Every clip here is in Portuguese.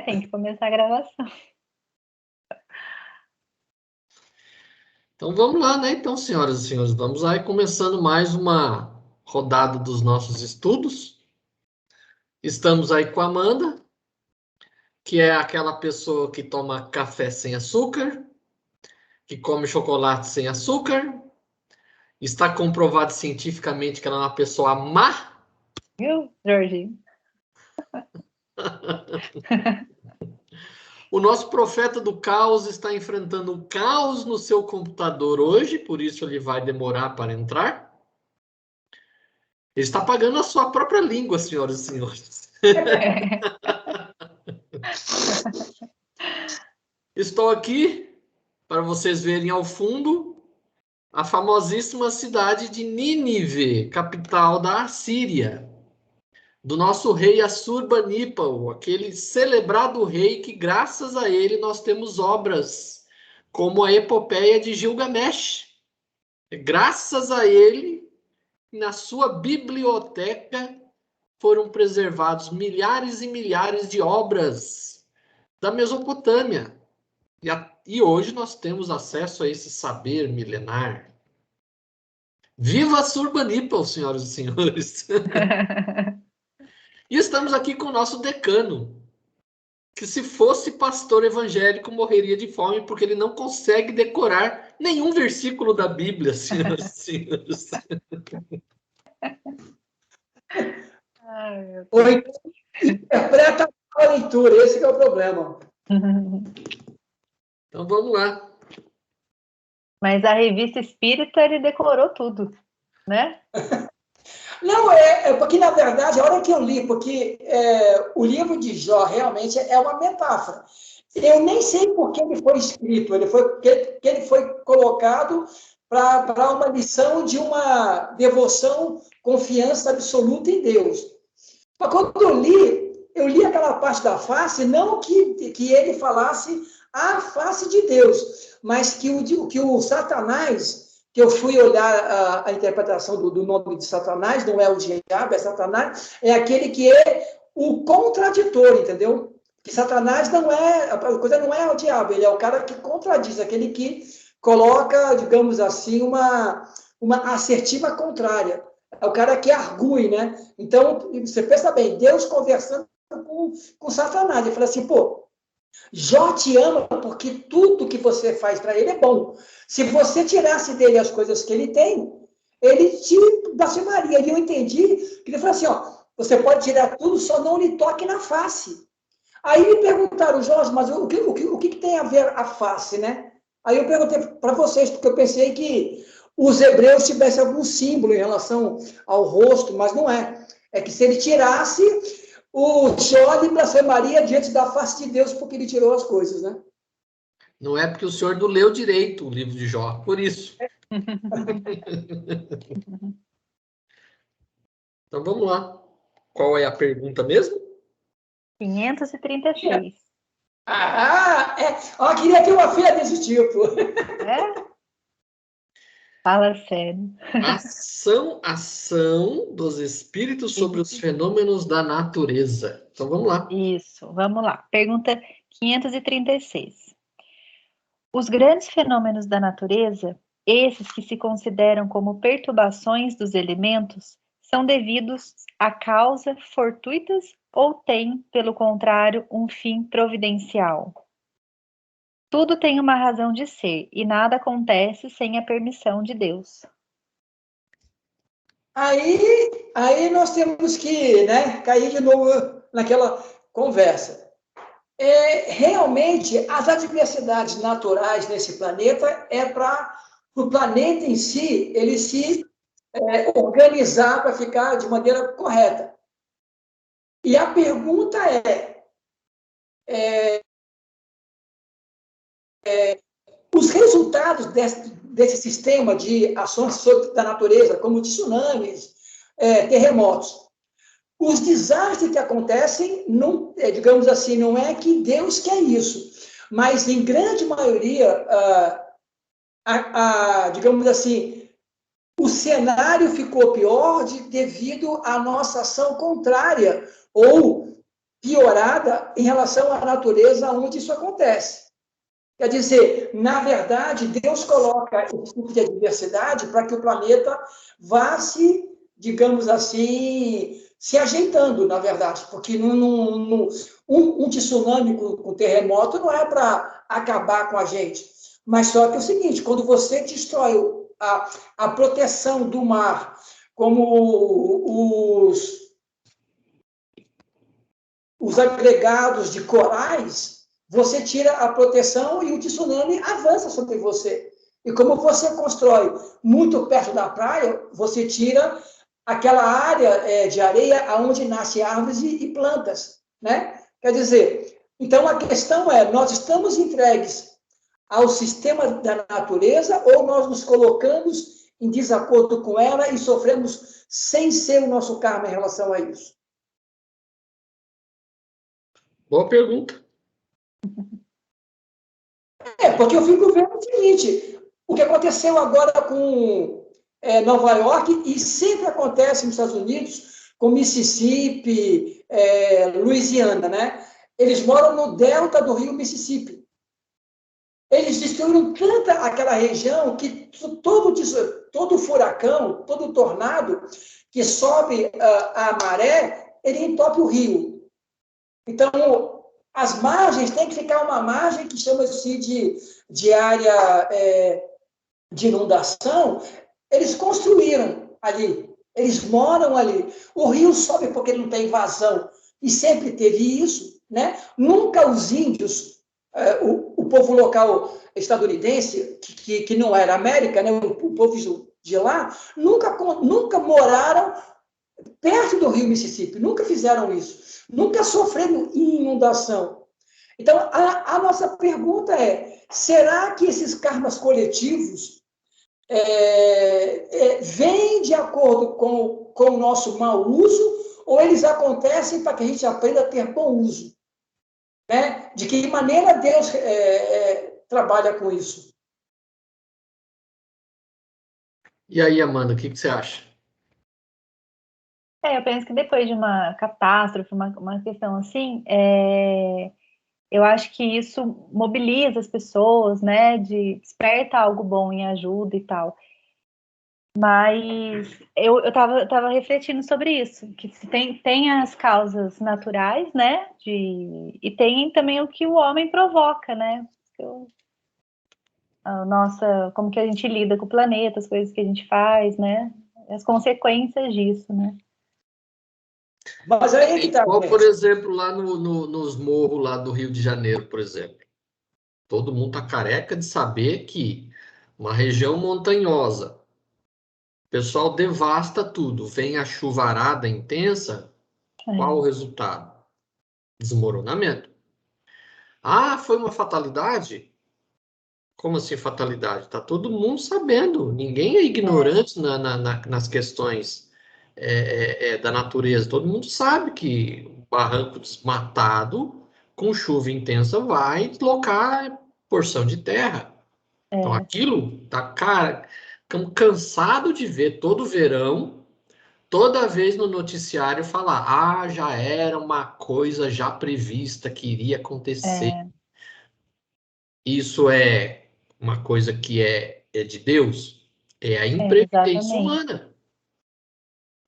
Tem que começar a gravação. Então vamos lá, né? Então, senhoras e senhores, vamos aí começando mais uma rodada dos nossos estudos. Estamos aí com a Amanda, que é aquela pessoa que toma café sem açúcar, que come chocolate sem açúcar. Está comprovado cientificamente que ela é uma pessoa má. Viu, Jorginho? O nosso profeta do caos está enfrentando um caos no seu computador hoje, por isso ele vai demorar para entrar. Ele está pagando a sua própria língua, senhoras e senhores. Estou aqui para vocês verem ao fundo a famosíssima cidade de Nínive, capital da Assíria, do nosso rei Assurbanipal, aquele celebrado rei que, graças a ele, nós temos obras como a Epopeia de Gilgamesh. Graças a ele, na sua biblioteca, foram preservados milhares e milhares de obras da Mesopotâmia. E hoje nós temos acesso a esse saber milenar. Viva Assurbanipal, senhoras e senhores! E estamos aqui com o nosso decano, que se fosse pastor evangélico morreria de fome porque ele não consegue decorar nenhum versículo da Bíblia, senhoras e senhores. Ai, meu Ou Deus. interpreta a leitura, esse que é o problema. Então vamos lá. Mas a revista Espírita, ele decorou tudo, né? Não, porque, na verdade, a hora que eu li, porque o livro de Jó realmente é uma metáfora. Eu nem sei por que ele foi escrito, que ele foi colocado para uma lição de uma devoção, confiança absoluta em Deus. Mas quando eu li aquela parte da face, não que ele falasse a face de Deus, mas que o Satanás, que eu fui olhar a interpretação do nome de Satanás, não é o diabo, é Satanás, é aquele que é o contraditor, entendeu? Que Satanás não é, a coisa não é o diabo, ele é o cara que contradiz, aquele que coloca, digamos assim, uma assertiva contrária. É o cara que argue, né? Então, você pensa bem, Deus conversando com Satanás. Ele fala assim, pô, Jó te ama porque tudo que você faz para ele é bom. Se você tirasse dele as coisas que ele tem, ele te blasfemaria. E eu entendi que ele falou assim, ó, você pode tirar tudo, só não lhe toque na face. Aí me perguntaram, Jorge, mas o que tem a ver a face, né? Aí eu perguntei para vocês, porque eu pensei que os hebreus tivessem algum símbolo em relação ao rosto, mas não é. É que se ele tirasse, o Jó lhe blasfemaria diante da face de Deus porque ele tirou as coisas, né? Não é porque o senhor não leu direito o livro de Jó, por isso. Então vamos lá. Qual é a pergunta mesmo? 536. Eu queria ter uma filha desse tipo. É? Fala sério. Ação dos espíritos sobre os fenômenos da natureza. Então vamos lá. Isso, vamos lá. Pergunta 536. Os grandes fenômenos da natureza, esses que se consideram como perturbações dos elementos, são devidos a causas fortuitas ou têm, pelo contrário, um fim providencial? Tudo tem uma razão de ser e nada acontece sem a permissão de Deus. Aí nós temos que, né, cair de novo naquela conversa. Realmente, as adversidades naturais nesse planeta é para o planeta em si, ele se organizar para ficar de maneira correta. E a pergunta os resultados desse sistema de ações da natureza, como tsunamis, terremotos, os desastres que acontecem, não, digamos assim, não é que Deus quer isso, mas em grande maioria, digamos assim, o cenário ficou pior devido à nossa ação contrária, ou piorada em relação à natureza onde isso acontece. Quer dizer, na verdade, Deus coloca esse tipo de adversidade para que o planeta vá se, digamos assim, se ajeitando, na verdade, porque um tsunami com terremoto não é para acabar com a gente. Mas só que é o seguinte, quando você destrói a proteção do mar, como os agregados de corais, você tira a proteção e o tsunami avança sobre você. E como você constrói muito perto da praia, você tira aquela área de areia onde nascem árvores e plantas, né? Quer dizer, então a questão é, nós estamos entregues ao sistema da natureza ou nós nos colocamos em desacordo com ela e sofremos sem ser o nosso karma em relação a isso? Boa pergunta. Porque eu fico vendo o seguinte, o que aconteceu agora com Nova York, e sempre acontece nos Estados Unidos, com Mississippi, Louisiana, né? Eles moram no delta do rio Mississippi. Eles destruíram tanta aquela região que todo furacão, todo tornado que sobe a maré, ele entope o rio. Então, as margens tem que ficar uma margem que chama-se de área de inundação. Eles construíram ali, eles moram ali. O rio sobe porque ele não tem vazão, e sempre teve isso, né? Nunca os índios, o povo local estadunidense, que não era América, né? O povo de lá, nunca moraram perto do rio Mississippi, nunca fizeram isso, nunca sofreram inundação. Então, a nossa pergunta é, será que esses karmas coletivos vêm de acordo com o nosso mau uso, ou eles acontecem para que a gente aprenda a ter bom uso? Né? De que maneira Deus trabalha com isso? E aí, Amanda, o que você acha? Eu penso que depois de uma catástrofe, uma questão assim, eu acho que isso mobiliza as pessoas, né? Desperta algo bom e ajuda e tal. Mas eu tava refletindo sobre isso, que tem as causas naturais, né? E tem também o que o homem provoca, né? A nossa, como que a gente lida com o planeta, as coisas que a gente faz, né? As consequências disso, né? Mas aí que tá, Igual, por gente. exemplo, lá nos morros lá do Rio de Janeiro, por exemplo. Todo mundo tá careca de saber que uma região montanhosa, o pessoal devasta tudo, vem a chuvarada intensa, qual o resultado? Desmoronamento. Ah, foi uma fatalidade? Como assim fatalidade? Tá todo mundo sabendo. Ninguém é ignorante nas questões da natureza. Todo mundo sabe que o barranco desmatado, com chuva intensa, vai deslocar porção de terra. Então aquilo tá, cara, ficamos cansados de ver todo verão, toda vez no noticiário falar, já era uma coisa já prevista que iria acontecer. Isso é uma coisa que é de Deus? É a imprevidência Exatamente. humana.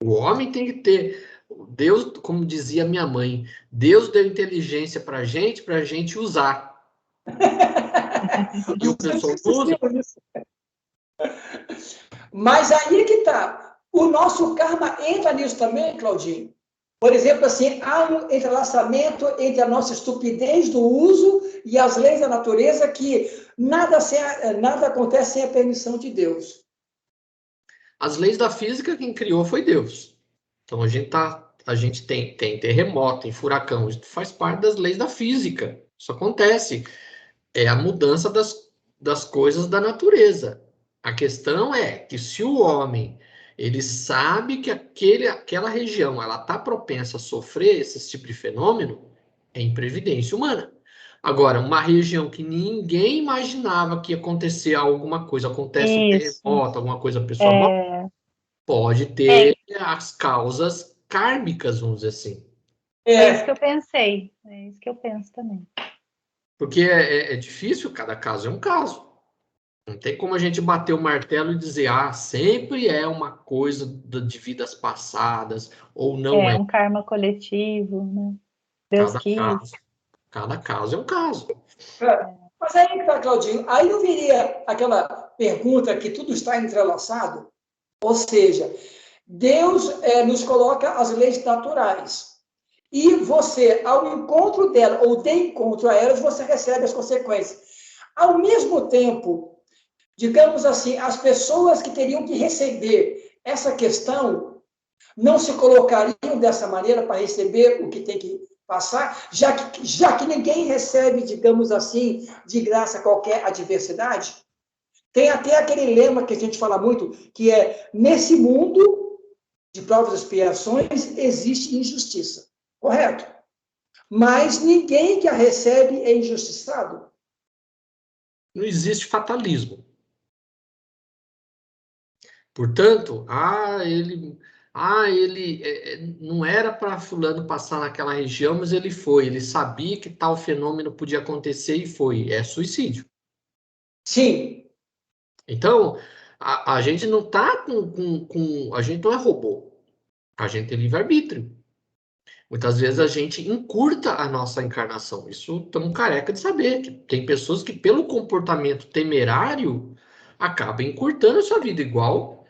O homem tem que ter. Deus, como dizia minha mãe, Deus deu inteligência para a gente usar. E o pessoal não usa. Mas aí é que tá. O nosso karma entra nisso também, Claudinho. Por exemplo, assim, há um entrelaçamento entre a nossa estupidez do uso e as leis da natureza que nada acontece sem a permissão de Deus. As leis da física, quem criou foi Deus. Então a gente tem terremoto, tem furacão, isso faz parte das leis da física. Isso acontece. É a mudança das coisas da natureza. A questão é que se o homem ele sabe que aquela região ela está propensa a sofrer esse tipo de fenômeno, é imprevidência humana. Agora, uma região que ninguém imaginava que ia acontecer alguma coisa, acontece um Isso. terremoto, alguma coisa, a pessoa morre, pode ter as causas kármicas, vamos dizer assim. É isso que eu pensei. É isso que eu penso também. Porque é difícil, cada caso é um caso. Não tem como a gente bater o martelo e dizer, sempre é uma coisa de vidas passadas, ou não É é. um karma coletivo, né? Deus Cada quis. caso, cada caso é um caso. Mas aí que tá, Claudinho, aí não viria aquela pergunta que tudo está entrelaçado? Ou seja, Deus nos coloca as leis naturais. E você, ao encontro dela, ou de encontro a elas, você recebe as consequências. Ao mesmo tempo, digamos assim, as pessoas que teriam que receber essa questão não se colocariam dessa maneira para receber o que tem que passar, já que ninguém recebe, digamos assim, de graça qualquer adversidade. Tem até aquele lema que a gente fala muito, que é, nesse mundo de provas e expiações, existe injustiça. Correto? Mas ninguém que a recebe é injustiçado. Não existe fatalismo. Portanto, ele não era para fulano passar naquela região, mas ele foi. Ele sabia que tal fenômeno podia acontecer e foi. É suicídio. Sim. Então, a gente não tá a gente não é robô. A gente tem livre-arbítrio. Muitas vezes a gente encurta a nossa encarnação. Isso estamos careca de saber. Que tem pessoas que, pelo comportamento temerário, acabam encurtando a sua vida, igual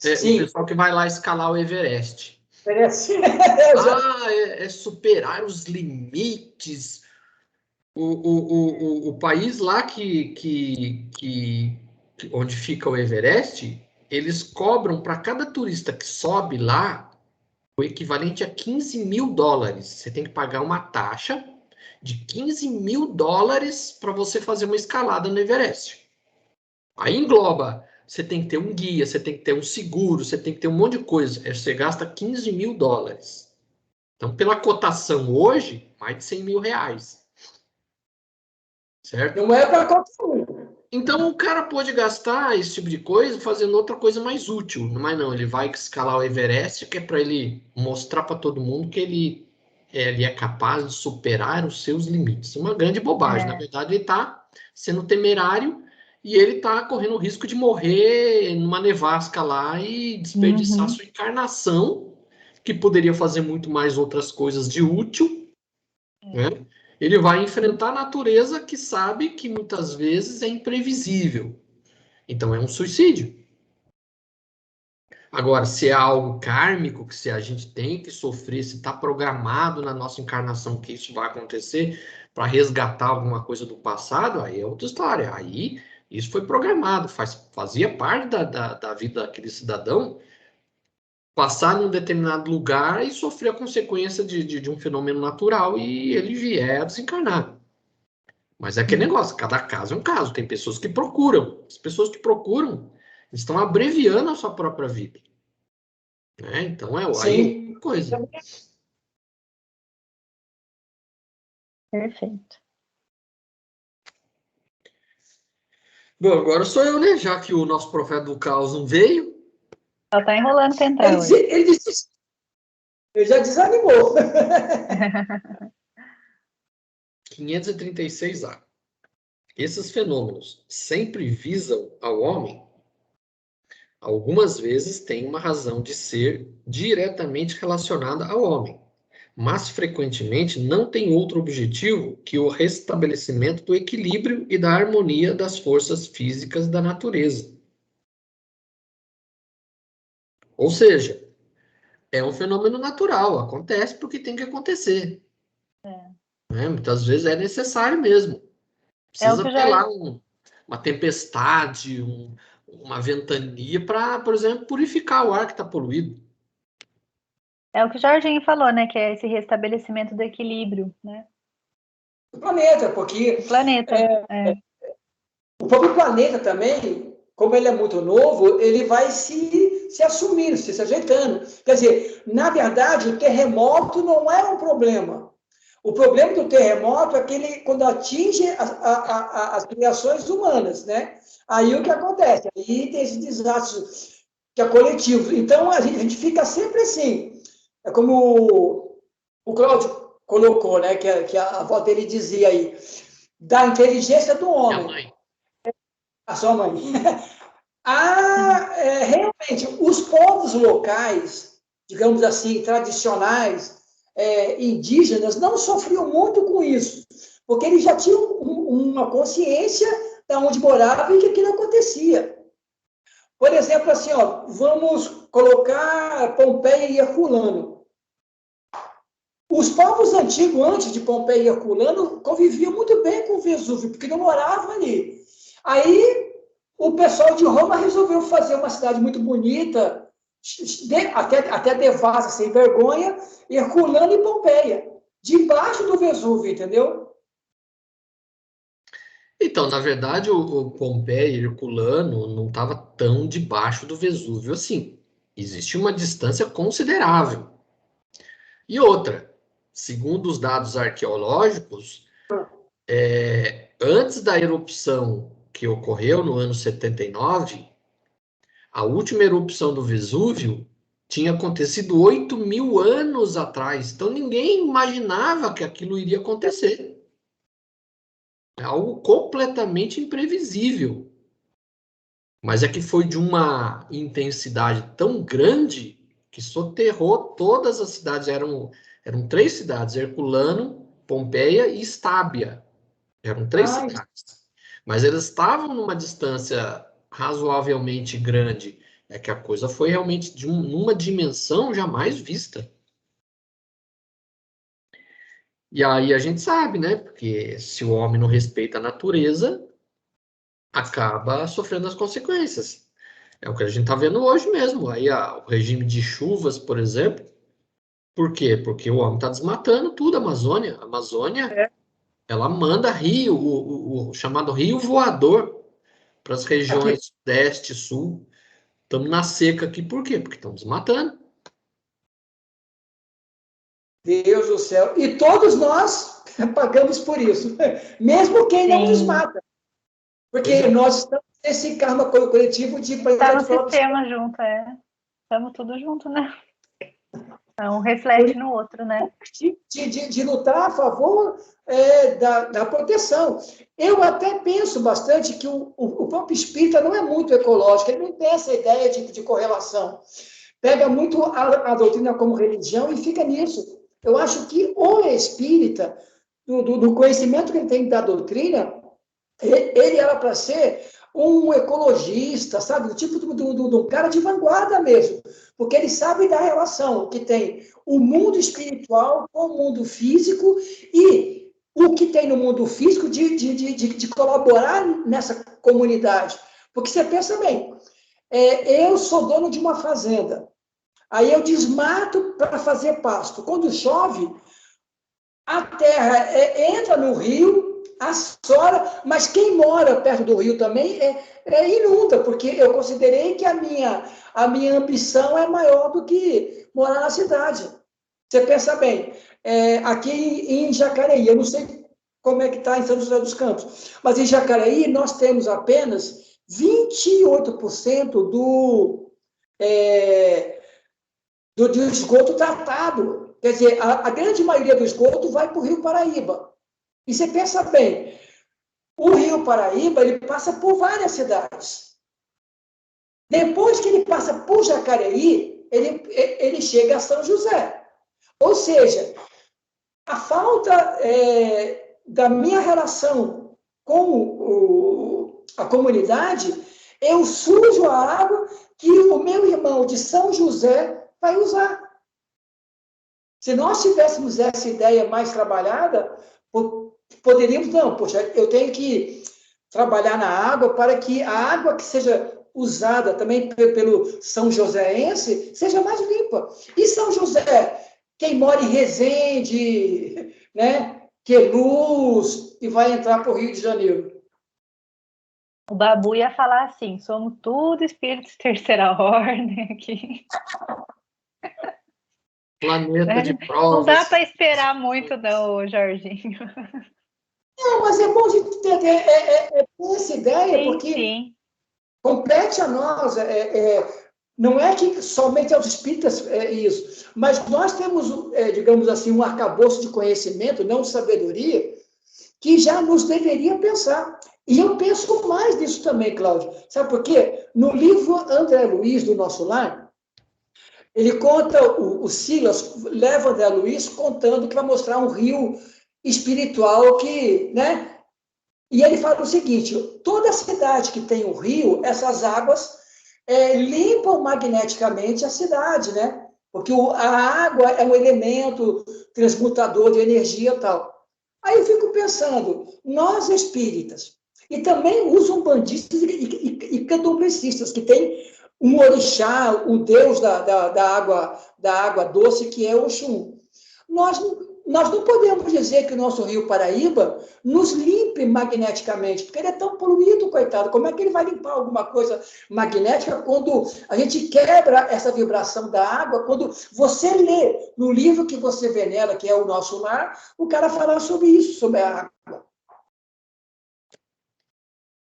o Sim. pessoal que vai lá escalar o Everest. Parece. É superar os limites. O país lá onde fica o Everest, eles cobram para cada turista que sobe lá o equivalente a 15 mil dólares. Você tem que pagar uma taxa de 15 mil dólares para você fazer uma escalada no Everest. Aí engloba, você tem que ter um guia, você tem que ter um seguro, você tem que ter um monte de coisa. Você gasta 15 mil dólares. Então, pela cotação hoje, mais de 100 mil reais. Certo? Não é para qualquer um. Então, o cara pode gastar esse tipo de coisa fazendo outra coisa mais útil. Mas não, ele vai escalar o Everest, que é para ele mostrar para todo mundo que ele é capaz de superar os seus limites. Uma grande bobagem. Na verdade, ele está sendo temerário e ele está correndo o risco de morrer numa nevasca lá e desperdiçar sua encarnação, que poderia fazer muito mais outras coisas de útil, né? Ele vai enfrentar a natureza que sabe que muitas vezes é imprevisível. Então é um suicídio. Agora, se é algo kármico, que se a gente tem que sofrer, se está programado na nossa encarnação que isso vai acontecer para resgatar alguma coisa do passado, aí é outra história. Aí isso foi programado, fazia parte da vida daquele cidadão passar num determinado lugar e sofrer a consequência de um fenômeno natural e ele vier a desencarnar. Mas é aquele negócio, cada caso é um caso. Tem pessoas que procuram. As pessoas que procuram estão abreviando a sua própria vida. Né? Então, aí é uma coisa. Perfeito. Bom, agora sou eu, né? Já que o nosso profeta do caos não veio. Ela tá enrolando pra entrar hoje. Ele já desanimou. 536A. Esses fenômenos sempre visam ao homem? Algumas vezes têm uma razão de ser diretamente relacionada ao homem, mas frequentemente não tem outro objetivo que o restabelecimento do equilíbrio e da harmonia das forças físicas da natureza. Ou seja, é um fenômeno natural, acontece porque tem que acontecer. Né? Muitas vezes é necessário mesmo. É o Precisa que ter já lá uma tempestade, uma ventania para, por exemplo, purificar o ar que está poluído. É o que o Jorginho falou, né? Que é esse restabelecimento do equilíbrio, né? O planeta, porque O planeta. o próprio planeta também, como ele é muito novo, ele vai se assumindo, se ajeitando. Quer dizer, na verdade, o terremoto não é um problema. O problema do terremoto é que ele, quando atinge as criações humanas, né? Aí o que acontece? Aí tem esse desastre que é coletivo. Então, a gente fica sempre assim. É como o Cláudio colocou, né, que a avó dele dizia aí, da inteligência do Minha homem. mãe. A sua mãe. Realmente, os povos locais, digamos assim, tradicionais, indígenas, não sofriam muito com isso, porque eles já tinham uma consciência de onde moravam e que aquilo acontecia. Por exemplo, assim, ó, vamos colocar Pompeia e Herculano. Os povos antigos, antes de Pompeia e Herculano, conviviam muito bem com o Vesúvio, porque não moravam ali. Aí, o pessoal de Roma resolveu fazer uma cidade muito bonita, até devassa, sem vergonha, Herculano e Pompeia, debaixo do Vesúvio, entendeu? Então, na verdade, o Pompeia e Herculano não estava tão debaixo do Vesúvio assim. Existe uma distância considerável. E outra, segundo os dados arqueológicos, antes da erupção que ocorreu no ano 79, a última erupção do Vesúvio tinha acontecido 8.000 anos atrás. Então ninguém imaginava que aquilo iria acontecer. É algo completamente imprevisível. Mas é que foi de uma intensidade tão grande que soterrou todas as cidades. Eram 3 cidades: Herculano, Pompeia e Estábia. Eram 3 cidades. Mas eles estavam numa distância razoavelmente grande. É que a coisa foi realmente numa dimensão jamais vista. E aí a gente sabe, né? Porque se o homem não respeita a natureza, acaba sofrendo as consequências. É o que a gente está vendo hoje mesmo. Aí o regime de chuvas, por exemplo. Por quê? Porque o homem está desmatando tudo a Amazônia. A Amazônia, ela manda rio, o chamado rio voador, para as regiões sudeste e sul. Estamos na seca aqui, por quê? Porque estamos desmatando. Deus do céu. E todos nós pagamos por isso, mesmo quem não desmata. Porque nós estamos nesse karma coletivo de... Está no sistema junto, Estamos tudo junto, né? Um reflete no outro, né? De lutar a favor da proteção. Eu até penso bastante que o próprio espírita não é muito ecológico, ele não tem essa ideia de correlação. Pega muito a doutrina como religião e fica nisso. Eu acho que o espírita, do conhecimento que ele tem da doutrina, ele era para ser um ecologista, sabe? O tipo do cara de vanguarda mesmo, porque ele sabe da relação que tem o mundo espiritual com o mundo físico e o que tem no mundo físico de colaborar nessa comunidade. Porque você pensa bem, eu sou dono de uma fazenda, aí eu desmato para fazer pasto. Quando chove, a terra entra no rio, assola, mas quem mora perto do rio também inunda, porque eu considerei que a minha ambição é maior do que morar na cidade. Você pensa bem, aqui em Jacareí, eu não sei como é que está em São José dos Campos, mas em Jacareí nós temos apenas 28% do esgoto tratado. Quer dizer, a grande maioria do esgoto vai para o Rio Paraíba. E você pensa bem, o Rio Paraíba ele passa por várias cidades. Depois que ele passa por Jacareí, ele chega a São José. Ou seja, a falta da minha relação com a comunidade, eu sujo a água que o meu irmão de São José vai usar. Se nós tivéssemos essa ideia mais trabalhada, poderíamos, não, poxa, eu tenho que trabalhar na água para que a água que seja usada também pelo São Joséense seja mais limpa. E São José, quem mora em Resende, né, Queluz, e vai entrar para o Rio de Janeiro. O Babu ia falar assim, somos tudo espíritos terceira ordem aqui. Planeta de provas. Não dá para esperar muito, não, Jorginho. Não, mas é bom de ter essa ideia, Sim, porque sim. compete a nós Não é que somente aos espíritas é isso, mas nós temos, digamos assim, um arcabouço de conhecimento, não de sabedoria, que já nos deveria pensar. E eu penso mais nisso também, Cláudio. Sabe por quê? No livro André Luiz, do Nosso Lar, ele conta, o Silas leva André Luiz contando que vai mostrar um rio espiritual que, né? E ele fala o seguinte, toda cidade que tem um rio, essas águas limpam magneticamente a cidade, né? Porque a água é um elemento transmutador de energia e tal. Aí eu fico pensando, nós espíritas, e também os umbandistas e candomblecistas, que tem um orixá, o deus da água doce, que é o Oxum. Nós não podemos dizer que o nosso rio Paraíba nos limpe magneticamente, porque ele é tão poluído, coitado. Como é que ele vai limpar alguma coisa magnética quando a gente quebra essa vibração da água? Quando você lê no livro que você venera, que é o Nosso Lar, o cara fala sobre isso, sobre a água.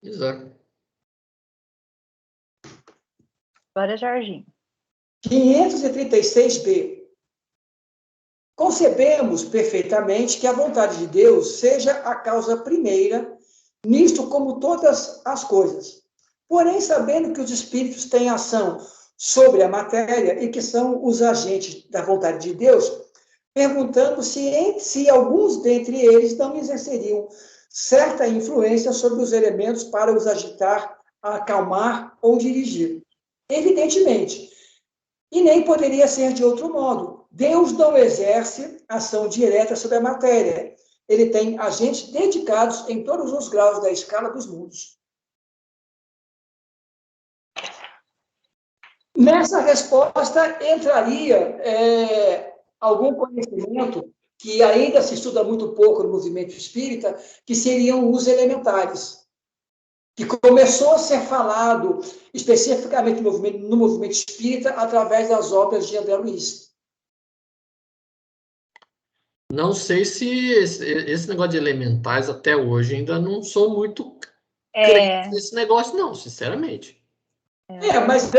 Exato. Agora, Jorginho. 536b. Concebemos perfeitamente que a vontade de Deus seja a causa primeira, nisto como todas as coisas. Porém, sabendo que os espíritos têm ação sobre a matéria e que são os agentes da vontade de Deus, perguntando se alguns dentre eles não exerceriam certa influência sobre os elementos para os agitar, acalmar ou dirigir. Evidentemente, e nem poderia ser de outro modo. Deus não exerce ação direta sobre a matéria. Ele tem agentes dedicados em todos os graus da escala dos mundos. Nessa resposta entraria algum conhecimento que ainda se estuda muito pouco no movimento espírita, que seriam os elementares, que começou a ser falado especificamente no movimento espírita através das obras de André Luiz. Não sei se esse negócio de elementais até hoje ainda não sou muito crente nesse negócio, não, sinceramente. Mas,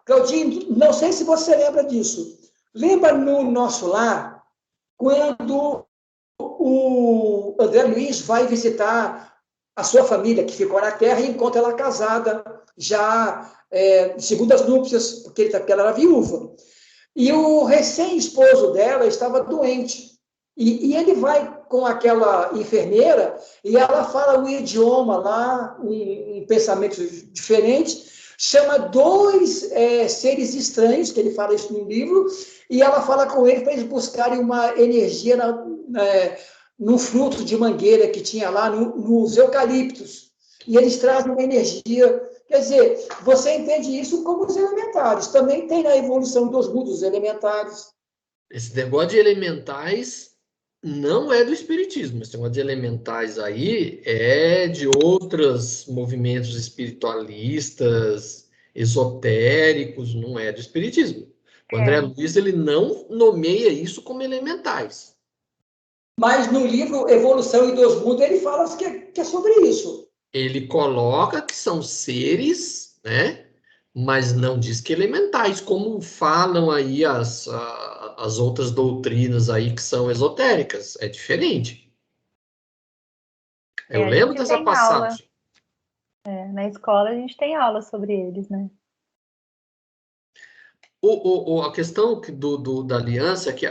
Claudinho, não sei se você lembra disso. Lembra no Nosso Lar, quando o André Luiz vai visitar a sua família, que ficou na Terra, e encontra ela casada, já segundas núpcias, porque ela era viúva. E o recém-esposo dela estava doente. E ele vai com aquela enfermeira e ela fala um idioma lá, um pensamento diferente, chama dois seres estranhos, que ele fala isso no livro, e ela fala com ele para eles buscarem uma energia no fruto de mangueira que tinha lá, nos eucaliptos. E eles trazem uma energia. Quer dizer, você entende isso como os elementares. Também tem na evolução dos mundos elementares. Esse negócio de elementais não é do espiritismo. Esse negócio de elementais aí é de outros movimentos espiritualistas, esotéricos, não é do espiritismo. O André Luiz, ele não nomeia isso como elementais. Mas no livro Evolução e dos Mundos, ele fala que é sobre isso. Ele coloca que são seres, né? Mas não diz que elementais, como falam aí as outras doutrinas aí que são esotéricas. É diferente. Eu lembro dessa passagem. Na escola a gente tem aula sobre eles, né? A questão da aliança é que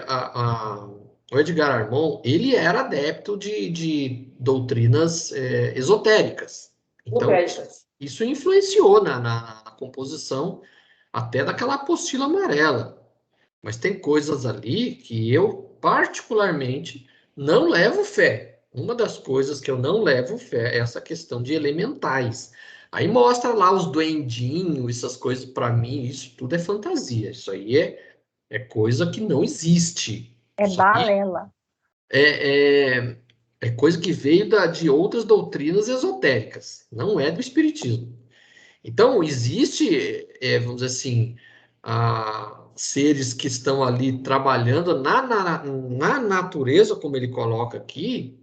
o Edgar Armond, ele era adepto de doutrinas esotéricas. Então, isso influenciou na composição até daquela apostila amarela. Mas tem coisas ali que eu, particularmente, não levo fé. Uma das coisas que eu não levo fé é essa questão de elementais. Aí mostra lá os duendinhos, essas coisas, para mim, isso tudo é fantasia. Isso aí é coisa que não existe. É balela. É coisa que veio de outras doutrinas esotéricas, não é do espiritismo. Então, existe, vamos dizer assim, seres que estão ali trabalhando na natureza, como ele coloca aqui,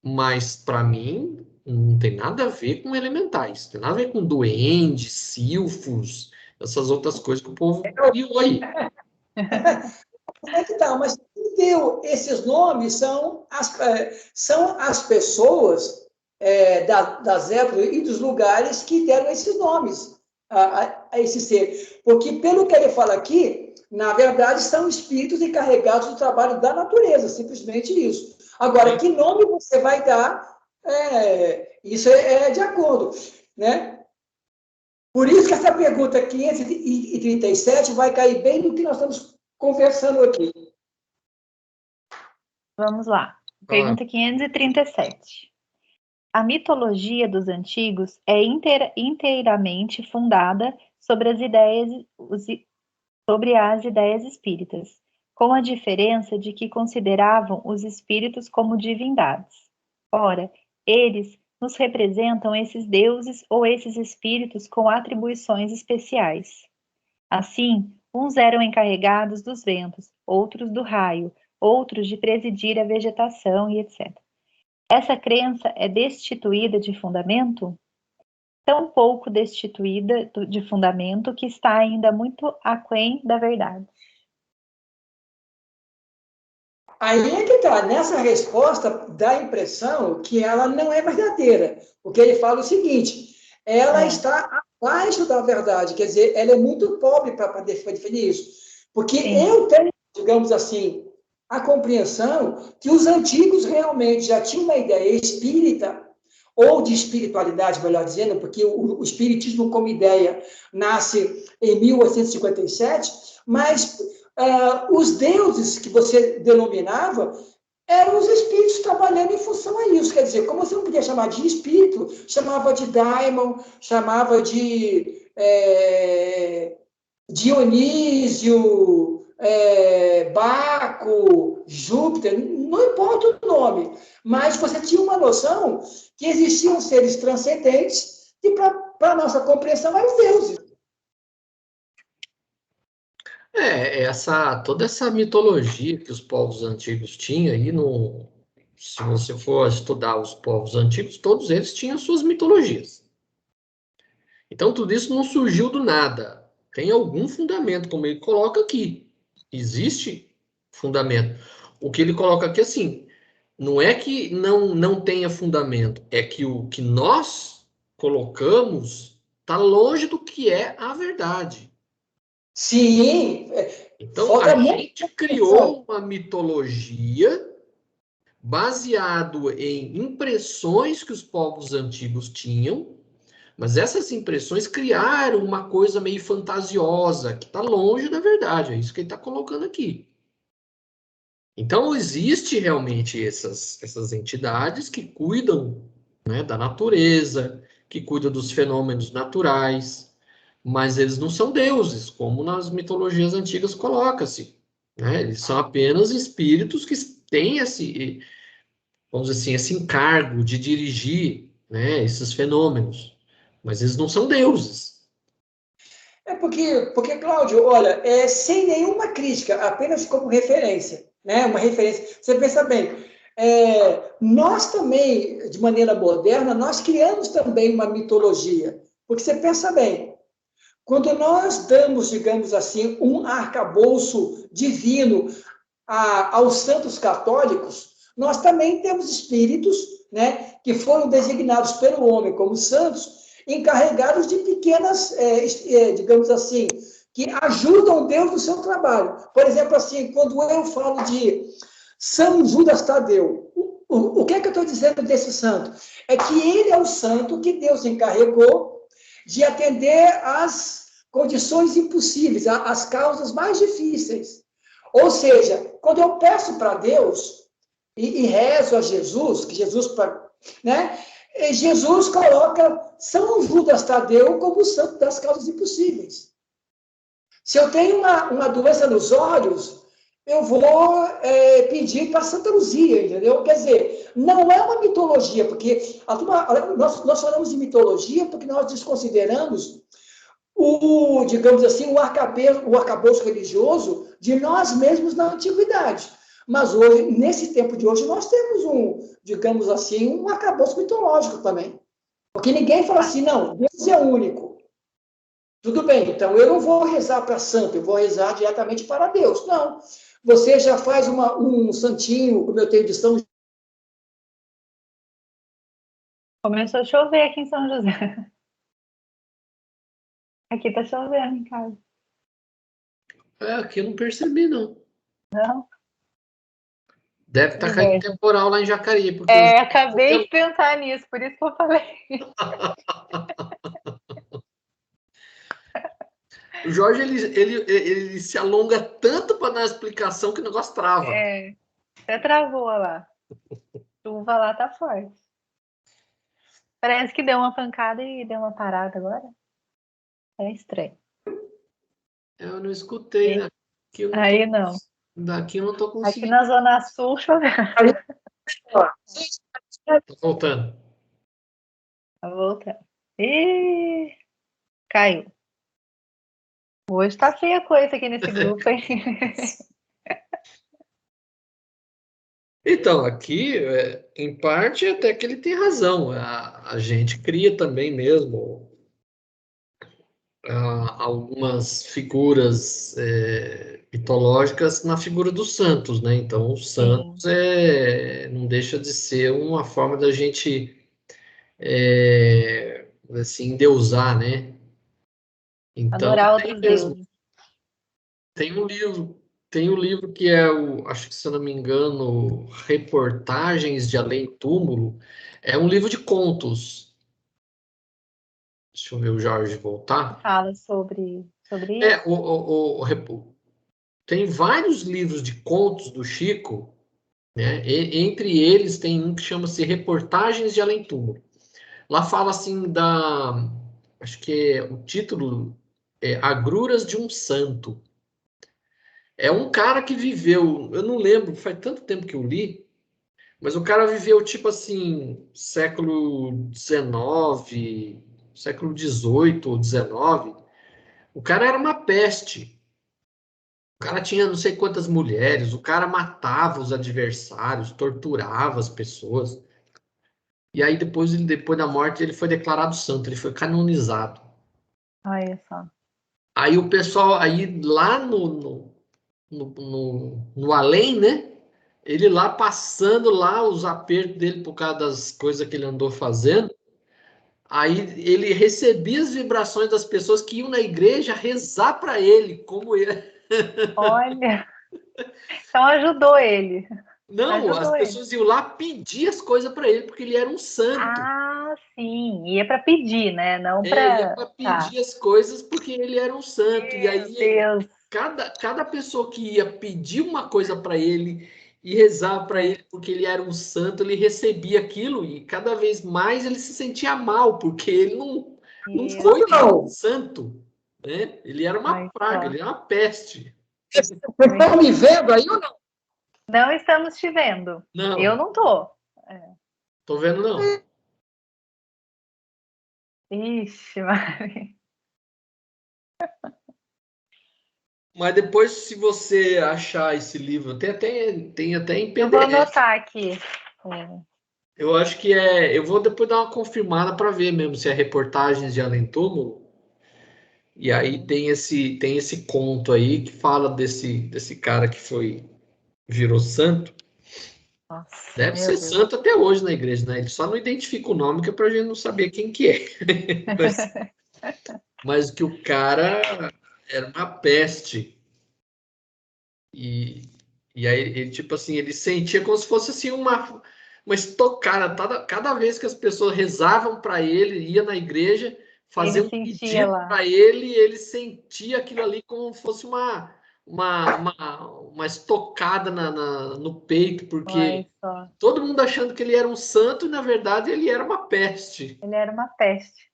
mas, para mim, não tem nada a ver com elementais, tem nada a ver com duendes, silfos, essas outras coisas que o povo criou aí. Como é que tá? Mas quem deu esses nomes são as pessoas das épocas e dos lugares que deram esses nomes a esse ser. Porque, pelo que ele fala aqui, na verdade, são espíritos encarregados do trabalho da natureza, simplesmente isso. Agora, que nome você vai dar, isso é de acordo, né? Por isso que essa pergunta 537 vai cair bem no que nós estamos conversando aqui. Vamos lá. Pergunta 537. A mitologia dos antigos é inteiramente fundada sobre as ideias espíritas, com a diferença de que consideravam os espíritos como divindades. Ora, eles nos representam esses deuses ou esses espíritos com atribuições especiais. Assim, uns eram encarregados dos ventos, outros do raio, outros de presidir a vegetação e etc. Essa crença é destituída de fundamento? Tão pouco destituída de fundamento que está ainda muito aquém da verdade. Aí é que está. Nessa resposta, dá a impressão que ela não é verdadeira. Porque ele fala o seguinte, ela está abaixo da verdade, quer dizer, ela é muito pobre para definir isso. Porque eu tenho, digamos assim, a compreensão que os antigos realmente já tinham uma ideia espírita, ou de espiritualidade, melhor dizendo, porque o espiritismo como ideia nasce em 1857, mas os deuses que você denominava eram os espíritos trabalhando em função a isso. Quer dizer, como você não podia chamar de espírito, chamava de daimon, chamava de Dionísio, Baco, Júpiter, não importa o nome, mas você tinha uma noção que existiam seres transcendentes e, para a nossa compreensão, eram deuses. Toda essa mitologia que os povos antigos tinham aí, se você for estudar os povos antigos, todos eles tinham suas mitologias. Então, tudo isso não surgiu do nada. Tem algum fundamento, como ele coloca aqui. Existe fundamento. O que ele coloca aqui, assim, não é que não tenha fundamento, é que o que nós colocamos está longe do que é a verdade. Sim. Então, a gente criou uma mitologia baseado em impressões que os povos antigos tinham, mas essas impressões criaram uma coisa meio fantasiosa, que está longe da verdade. É isso que ele está colocando aqui. Então, existe realmente essas entidades que cuidam, né, da natureza, que cuidam dos fenômenos naturais, mas eles não são deuses, como nas mitologias antigas coloca-se. Né? Eles são apenas espíritos que têm vamos dizer assim, esse encargo de dirigir, né, esses fenômenos, mas eles não são deuses. Porque Cláudio, olha, sem nenhuma crítica, apenas como referência, né? Uma referência. Você pensa bem, nós também, de maneira moderna, nós criamos também uma mitologia. Porque você pensa bem, quando nós damos, digamos assim, um arcabouço divino aos santos católicos, nós também temos espíritos, né, que foram designados pelo homem como santos, encarregados de pequenas, digamos assim, que ajudam Deus no seu trabalho. Por exemplo, assim, quando eu falo de São Judas Tadeu, o que é que eu estou dizendo desse santo? É que ele é o santo que Deus encarregou de atender às condições impossíveis, às causas mais difíceis. Ou seja, quando eu peço para Deus e rezo a Jesus, que Jesus, né? Jesus coloca São Judas Tadeu como o santo das causas impossíveis. Se eu tenho uma doença nos olhos, eu vou pedir para Santa Luzia, entendeu? Quer dizer, não é uma mitologia, porque nós falamos de mitologia porque nós desconsideramos digamos assim, o arcabouço religioso de nós mesmos na antiguidade. Mas hoje, nesse tempo de hoje, nós temos digamos assim, um arcabouço mitológico também. Porque ninguém fala assim, não, Deus é único. Tudo bem, então eu não vou rezar para santo, eu vou rezar diretamente para Deus. Não. Você já faz um santinho, como eu tenho de São. Começou a chover aqui em São José. Aqui tá chovendo em casa. Aqui eu não percebi, não. Não? Deve estar caindo temporal lá em Jacareí. Porque acabei de pensar nisso, por isso que eu falei. O Jorge, ele se alonga tanto para dar explicação que o negócio trava. Até travou lá. Chuva lá tá forte. Parece que deu uma pancada e deu uma parada agora. É estranho. Eu não escutei. Daqui eu não tô conseguindo. Aqui na Zona Sul, chovendo. Tá voltando. Tá voltando. Ih, caiu. Hoje tá feia a coisa aqui nesse grupo, hein? Então, aqui, em parte, até que ele tem razão. A gente cria também mesmo algumas figuras mitológicas na figura dos santos, né? Então, os santos não deixa de ser uma forma da gente assim, endeusar, né? Então, Adorar tem outros mesmo. deuses. Tem um livro que é acho que se eu não me engano, Reportagens de Além Túmulo. É um livro de contos. Deixa eu ver o Jorge voltar. Fala sobre isso. Tem vários livros de contos do Chico, né? Entre eles tem um que chama-se Reportagens de Além Túmulo. Lá fala assim acho que o título é Agruras de um Santo. É um cara que viveu, eu não lembro, faz tanto tempo que eu li, mas o cara viveu tipo assim, século XIX, século XVIII ou XIX. O cara era uma peste. O cara tinha não sei quantas mulheres, o cara matava os adversários, torturava as pessoas. E aí depois da morte, ele foi declarado santo, ele foi canonizado. Olha só. Aí o pessoal, aí lá no além, né? Ele lá passando lá os apertos dele por causa das coisas que ele andou fazendo. Aí ele recebia as vibrações das pessoas que iam na igreja rezar para ele, como ele. Olha. Então ajudou ele. Não, as pessoas iam lá pedir as coisas para ele, porque ele era um santo. Ah, sim. Ia para pedir, né? Não Ia para pedir as coisas porque ele era um santo. E aí, Deus. cada pessoa que ia pedir uma coisa para ele e rezar para ele porque ele era um santo, ele recebia aquilo e cada vez mais ele se sentia mal, porque ele não foi santo. Né? Ele era uma praga, ele era uma peste. Vocês estão me vendo aí ou não? Não estamos te vendo. Não. Eu não tô. Tô vendo, não. Ixi, Mari. Mas depois, se você achar esse livro, tem até em PDF. Eu vou anotar aqui. Eu acho que eu vou depois dar uma confirmada para ver mesmo se é Reportagens de Além Túmulo. E aí tem esse conto aí que fala desse cara que virou santo. Nossa, Deve ser santo até hoje na igreja, né? Ele só não identifica o nome que é pra gente não saber quem que é. mas que o cara era uma peste. E aí ele, tipo assim, ele sentia como se fosse assim uma estocada. Cada vez que as pessoas rezavam para ele, ia na igreja, fazia um pedido para ele sentia aquilo ali como se fosse uma estocada no peito, porque todo mundo achando que ele era um santo e, na verdade, ele era uma peste. Ele era uma peste.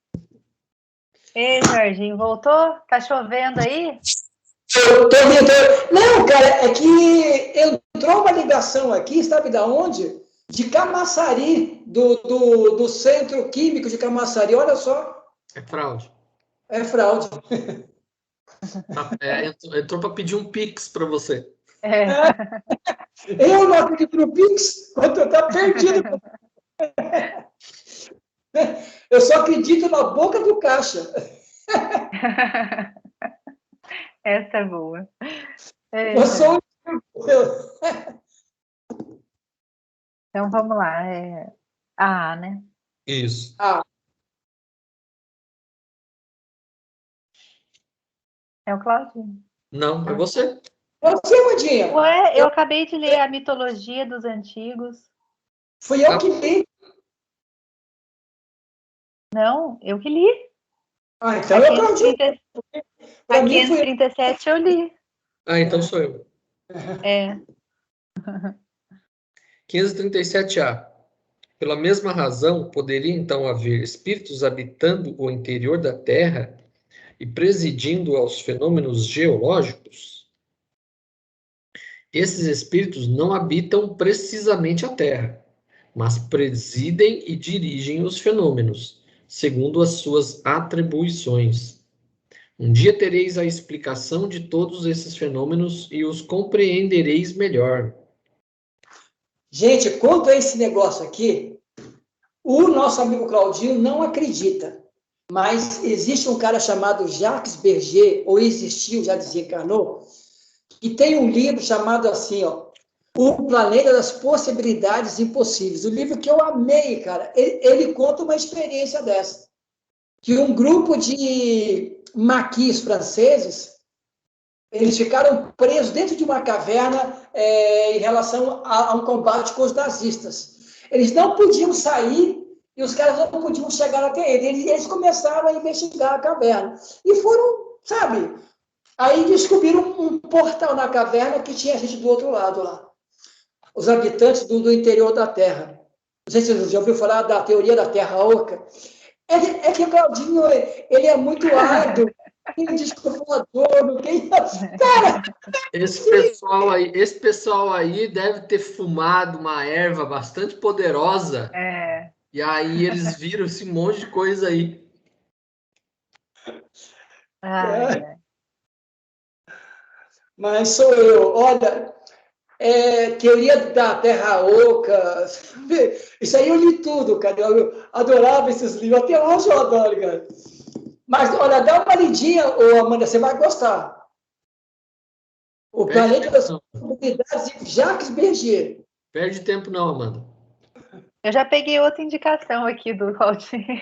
Ei, Jorginho, voltou? Tá chovendo aí? Eu tô vendo. Não, cara, é que entrou uma ligação aqui, sabe da onde? De Camaçari, do Centro Químico de Camaçari. Olha só. É fraude. É fraude. Entrou para pedir um Pix para você. Eu não acredito no Pix, quando tá perdido. Eu só acredito na boca do caixa. Essa é boa. Eu sou Então vamos lá. A, né? Isso. É o Claudinho. Não, é você. Você, Mandinha. Ué, eu acabei de ler a mitologia dos antigos. Fui eu que li. Não, eu que li. Então A eu aprendi. 530 Para a mim, fui 537 eu li. Então sou eu. É. 537A. Pela mesma razão, poderia então haver espíritos habitando o interior da Terra e presidindo aos fenômenos geológicos? Esses espíritos não habitam precisamente a Terra, mas presidem e dirigem os fenômenos, segundo as suas atribuições. Um dia tereis a explicação de todos esses fenômenos e os compreendereis melhor. Gente, quanto a esse negócio aqui, o nosso amigo Claudinho não acredita, mas existe um cara chamado Jacques Berger, ou existiu, já desencarnou, que tem um livro chamado assim, ó, O Planeta das Possibilidades Impossíveis. O livro que eu amei, cara. Ele conta uma experiência dessa. Que um grupo de maquis franceses, eles ficaram presos dentro de uma caverna em relação a um combate com os nazistas. Eles não podiam sair e os caras não podiam chegar até ele. Eles começaram a investigar a caverna. E foram, sabe, aí descobriram um portal na caverna que tinha gente do outro lado lá. Os habitantes do interior da Terra. Não sei se você já ouviu falar da teoria da Terra Oca. É que o Claudinho, ele é muito árduo, ele desculpador, não tem... Cara! Esse pessoal aí deve ter fumado uma erva bastante poderosa. E aí eles viram esse monte de coisa aí. Mas sou eu. Olha, teoria da Terra Oca. Isso aí eu li tudo, cara. Eu adorava esses livros. Até hoje eu adoro, cara. Mas, olha, dá uma lidinha, Amanda, você vai gostar. O Planeta das Possibilidades de Jacques Berger. Perde tempo não, Amanda. Eu já peguei outra indicação aqui do Claudinho.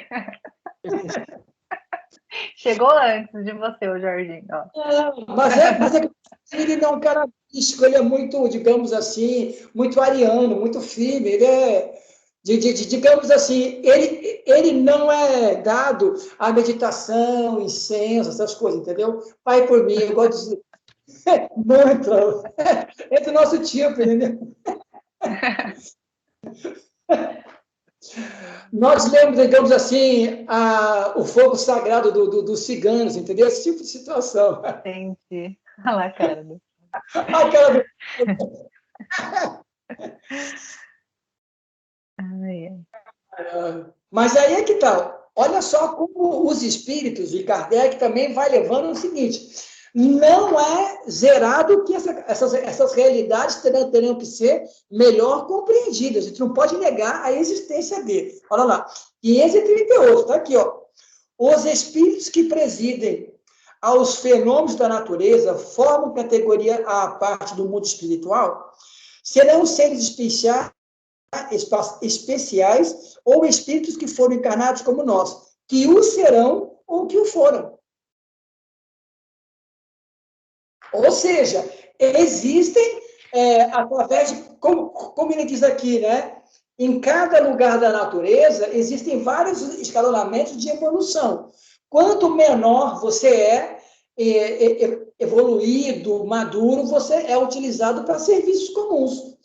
Chegou antes de você, o Jorginho. Mas ele não é um cara místico, ele é muito, digamos assim, muito ariano, muito firme. Ele é, digamos assim, ele não é dado à meditação, incenso, essas coisas, entendeu? Pai por mim, eu gosto de mantra, é do nosso tipo, entendeu? Nós lemos, digamos assim, o fogo sagrado dos ciganos, entendeu? Esse tipo de situação. Entendi. Olha lá a cara do... Aquela Mas aí é que tá. Olha só como os espíritos, e Kardec também vai levando o seguinte: não é zerado que essas realidades terão que ser melhor compreendidas. A gente não pode negar a existência dele. Olha lá, 538, está aqui, ó. Os espíritos que presidem aos fenômenos da natureza formam categoria à parte do mundo espiritual, serão seres especiais ou espíritos que foram encarnados como nós, que o serão ou que o foram. Ou seja, existem, através de, como ele diz aqui, né? Em cada lugar da natureza, existem vários escalonamentos de evolução. Quanto menor você evoluído, maduro, você é utilizado para serviços comuns.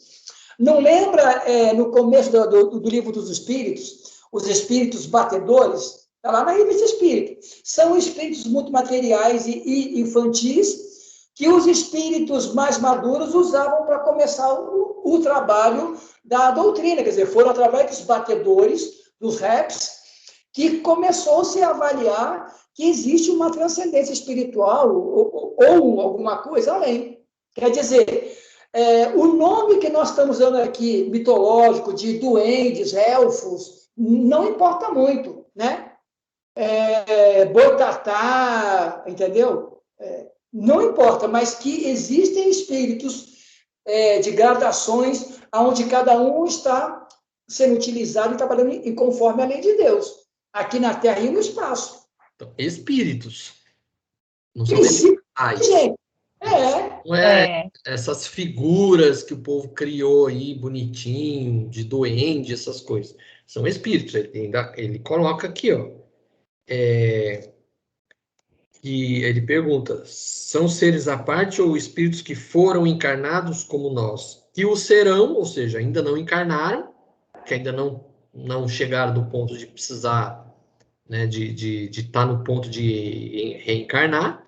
Não lembra, no começo do livro dos Espíritos, os espíritos batedores? Está lá na revista Espírito. São espíritos muito materiais e infantis, que os espíritos mais maduros usavam para começar o trabalho da doutrina. Quer dizer, foram através dos batedores, dos reps, que começou-se a avaliar que existe uma transcendência espiritual ou alguma coisa além. Quer dizer, o nome que nós estamos dando aqui, mitológico, de duendes, elfos, não importa muito, né? boitatá, entendeu? Não importa, mas que existem espíritos de gradações, onde cada um está sendo utilizado e trabalhando em conforme a lei de Deus, aqui na Terra e no espaço. Então, espíritos. Não são Princípio, elementais. gente. Não é essas figuras que o povo criou aí, bonitinho, de duende, essas coisas. São espíritos. Ele coloca aqui, ó. E ele pergunta: são seres à parte ou espíritos que foram encarnados como nós? Que o serão, ou seja, ainda não encarnaram, que ainda não chegaram do ponto de precisar, né, de estar no ponto de reencarnar,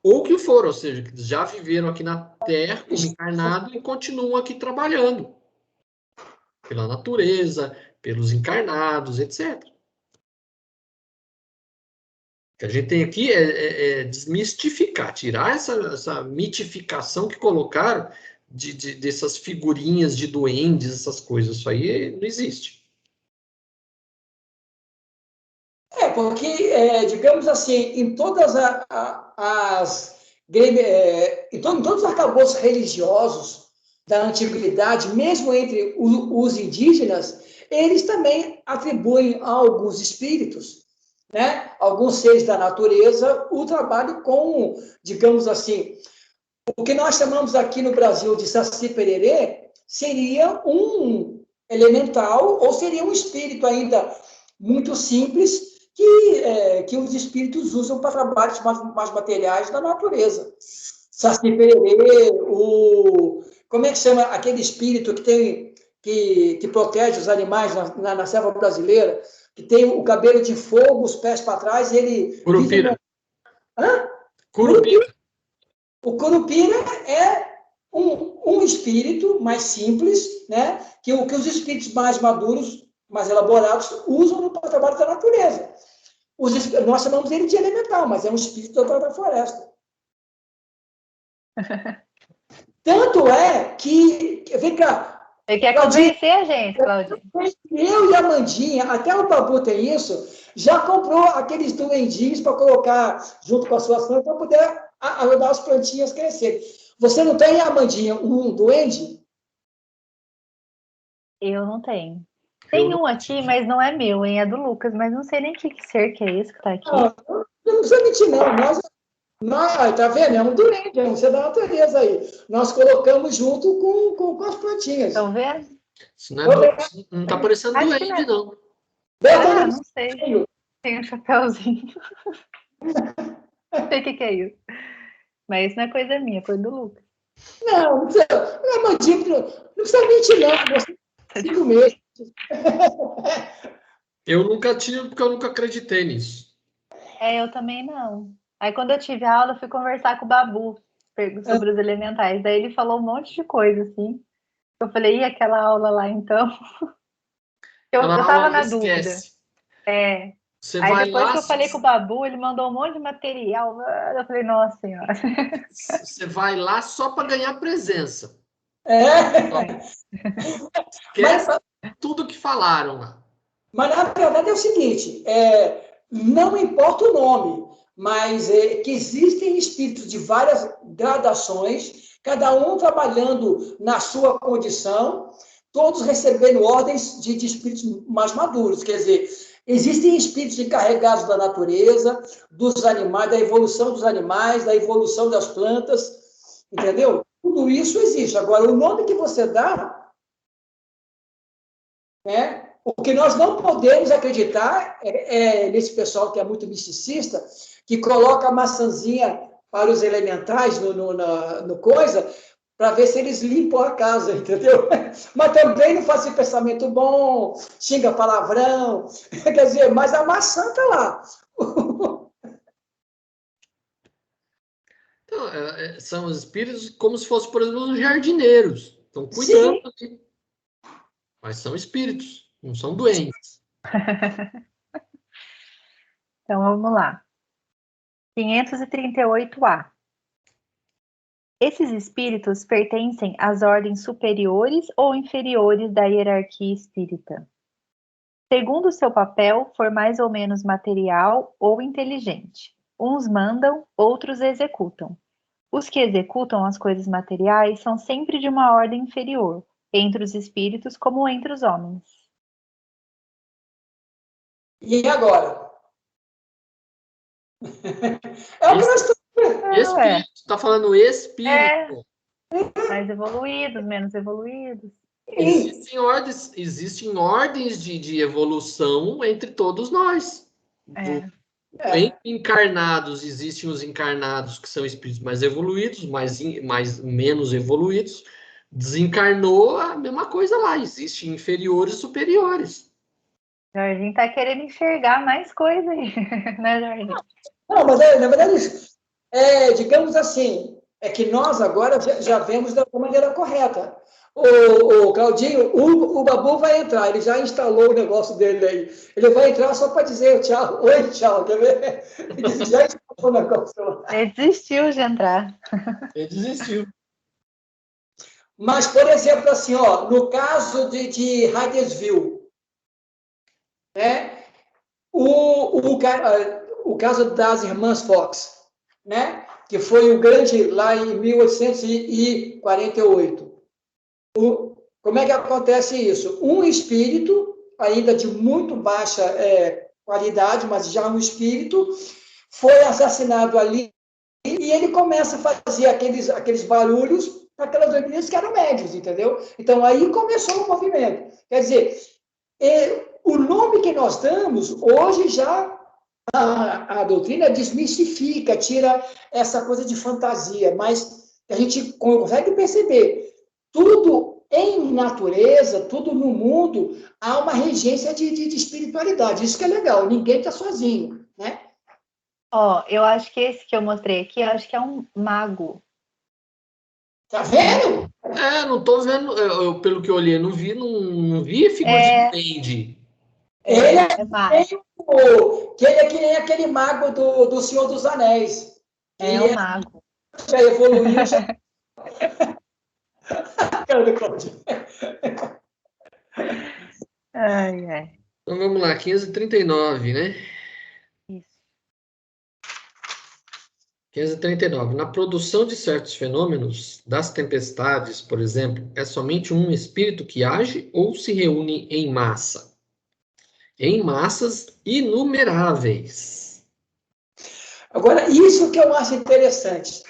ou que foram, ou seja, que já viveram aqui na Terra como encarnado e continuam aqui trabalhando pela natureza, pelos encarnados, etc. O que a gente tem aqui é desmistificar, tirar essa mitificação que colocaram dessas figurinhas de duendes, essas coisas. Isso aí não existe. Porque, digamos assim, em todas em todos os arcabouços religiosos da antiguidade, mesmo entre os indígenas, eles também atribuem a alguns espíritos, né, alguns seres da natureza, o trabalho com, digamos assim, o que nós chamamos aqui no Brasil de Saci Pererê seria um elemental ou seria um espírito ainda muito simples que os espíritos usam para trabalhos mais materiais da natureza. Saci Pererê, como é que chama aquele espírito que protege os animais na selva brasileira, que tem o cabelo de fogo, os pés para trás, e ele... Curupira. Hã? Curupira. O Curupira é um espírito mais simples, né, que os espíritos mais maduros, mais elaborados, usam no trabalho da natureza. Nós chamamos ele de elemental, mas é um espírito da floresta. Tanto é que... Vem cá. Ele quer convencer a gente, Claudinho. Eu e a Mandinha, até o Babu tem isso, já comprou aqueles duendinhos para colocar junto com as suas plantas para poder ajudar as plantinhas a crescerem. Você não tem, Amandinha, um duende? Eu não tenho. Tem um aqui, mas não é meu, hein? É do Lucas, mas não sei nem que ser que é esse que tá aqui. Não precisa mentir, não. Nós, tá vendo? É um duende, é um ser da natureza aí. Nós colocamos junto com as plantinhas. Estão vendo? Isso não tá parecendo duende, não. Não sei. Tem um chapéuzinho. Não sei o que é isso. Mas isso não é coisa minha, foi do Lucas. Não precisa, Amandinha, não precisa mentir, não. Você sigo mesmo. Eu nunca tive, porque eu nunca acreditei nisso. Eu também não. Aí quando eu tive aula, eu fui conversar com o Babu sobre os elementais. Daí ele falou um monte de coisa, assim. Eu falei, e aquela aula lá, então? Eu tava na dúvida. Você Aí vai depois lá, que eu falei com o Babu, ele mandou um monte de material. Eu falei, nossa senhora. Você vai lá só para ganhar presença. Esquece tudo que falaram lá. Mas na verdade é o seguinte, não importa o nome, mas que existem espíritos de várias gradações, cada um trabalhando na sua condição, todos recebendo ordens de espíritos mais maduros. Quer dizer, existem espíritos encarregados da natureza, dos animais, da evolução dos animais, da evolução das plantas, entendeu? Tudo isso existe. Agora, o nome que você dá, né? O que nós não podemos acreditar nesse pessoal que é muito misticista, que coloca a maçãzinha para os elementais no coisa, para ver se eles limpam a casa, entendeu? Mas também não faz esse pensamento bom, xinga palavrão, quer dizer, mas a maçã está lá. Então, são os espíritos como se fossem, por exemplo, os jardineiros. Estão cuidando aqui. Mas são espíritos, não são doentes. Então vamos lá. 538A. Esses espíritos pertencem às ordens superiores ou inferiores da hierarquia espírita? segundo seu papel for mais ou menos material ou inteligente. Uns mandam, outros executam. Os que executam as coisas materiais são sempre de uma ordem inferior, entre os espíritos como entre os homens. E agora? É o que nós estamos. Espírito, está falando espírito. Mais evoluídos, menos evoluídos. Existem ordens de evolução entre todos nós. Entre encarnados, existem os encarnados que são espíritos mais evoluídos, menos evoluídos. Desencarnou, a mesma coisa lá. Existem inferiores e superiores. Jorginho tá querendo enxergar mais coisa aí, né, Jorginho? Não, mas na verdade, digamos assim, é que nós agora já vemos da maneira correta. O Claudinho, o Babu vai entrar, ele já instalou o negócio dele aí. Ele vai entrar só para dizer tchau. Oi, tchau, quer ver? Ele já instalou o negócio. Ele desistiu de entrar. Ele desistiu. Mas, por exemplo, assim, ó, no caso de Hydesville, né? O caso das irmãs Fox, né? Que foi o grande lá em 1848. Como é que acontece isso? Um espírito, ainda de muito baixa qualidade, mas já um espírito, foi assassinado ali e ele começa a fazer aqueles barulhos para aquelas meninas que eram médios, entendeu? Então, aí começou o movimento. Quer dizer, o nome que nós damos, hoje já a doutrina desmistifica, tira essa coisa de fantasia, mas a gente consegue perceber, tudo em natureza, tudo no mundo, há uma regência de espiritualidade. Isso que é legal, ninguém está sozinho, né? Ó, eu acho que esse que eu mostrei aqui, eu acho que é um mago. Tá vendo? Não tô vendo, pelo que eu olhei, não vi figura de duende. Ele é mago. Que ele é que nem aquele mago do Senhor dos Anéis. É um mago. Já evoluiu, já... Ai. Então vamos lá, 539, né? Isso. 539. Na produção de certos fenômenos, das tempestades, por exemplo, é somente um espírito que age ou se reúne em massa? Em massas inumeráveis. Agora, isso que eu acho interessante.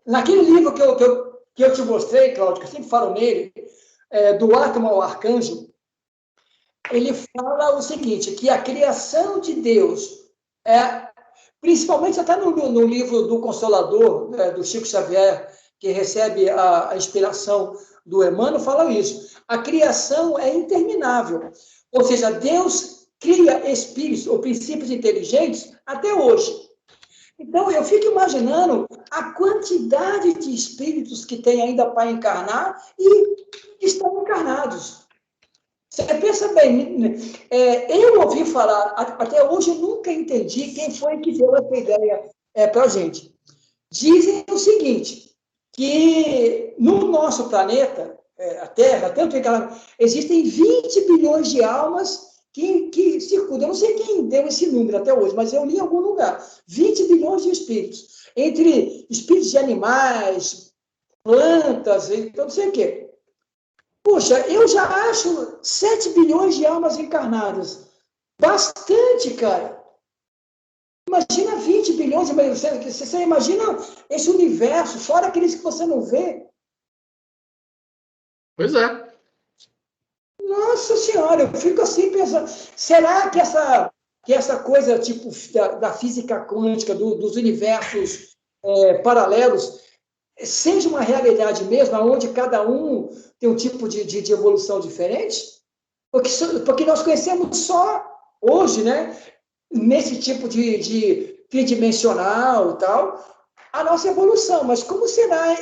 Naquele livro que eu te mostrei, Cláudio, que eu sempre falo nele, do átomo ao arcanjo, ele fala o seguinte, que a criação de Deus, principalmente até no livro do Consolador, do Chico Xavier, que recebe a inspiração do Emmanuel, fala isso. A criação é interminável. Ou seja, Deus cria espíritos ou princípios inteligentes até hoje. Então, eu fico imaginando a quantidade de espíritos que tem ainda para encarnar e estão encarnados. Você pensa bem, eu ouvi falar, até hoje eu nunca entendi quem foi que deu essa ideia para a gente. Dizem o seguinte, que no nosso planeta, a Terra, tanto que existem 20 bilhões de almas que circulam. Eu não sei quem deu esse número até hoje, mas eu li em algum lugar. 20 bilhões de espíritos. Entre espíritos de animais, plantas, então não sei o quê. Puxa, eu já acho 7 bilhões de almas encarnadas. Bastante, cara. Imagina 20 bilhões, você imagina esse universo, fora aqueles que você não vê. Pois é. Nossa Senhora, eu fico assim pensando, será que essa coisa tipo da física quântica, dos universos paralelos, seja uma realidade mesmo, onde cada um tem um tipo de evolução diferente? Porque nós conhecemos só hoje, né, nesse tipo de tridimensional e tal, a nossa evolução. Mas como será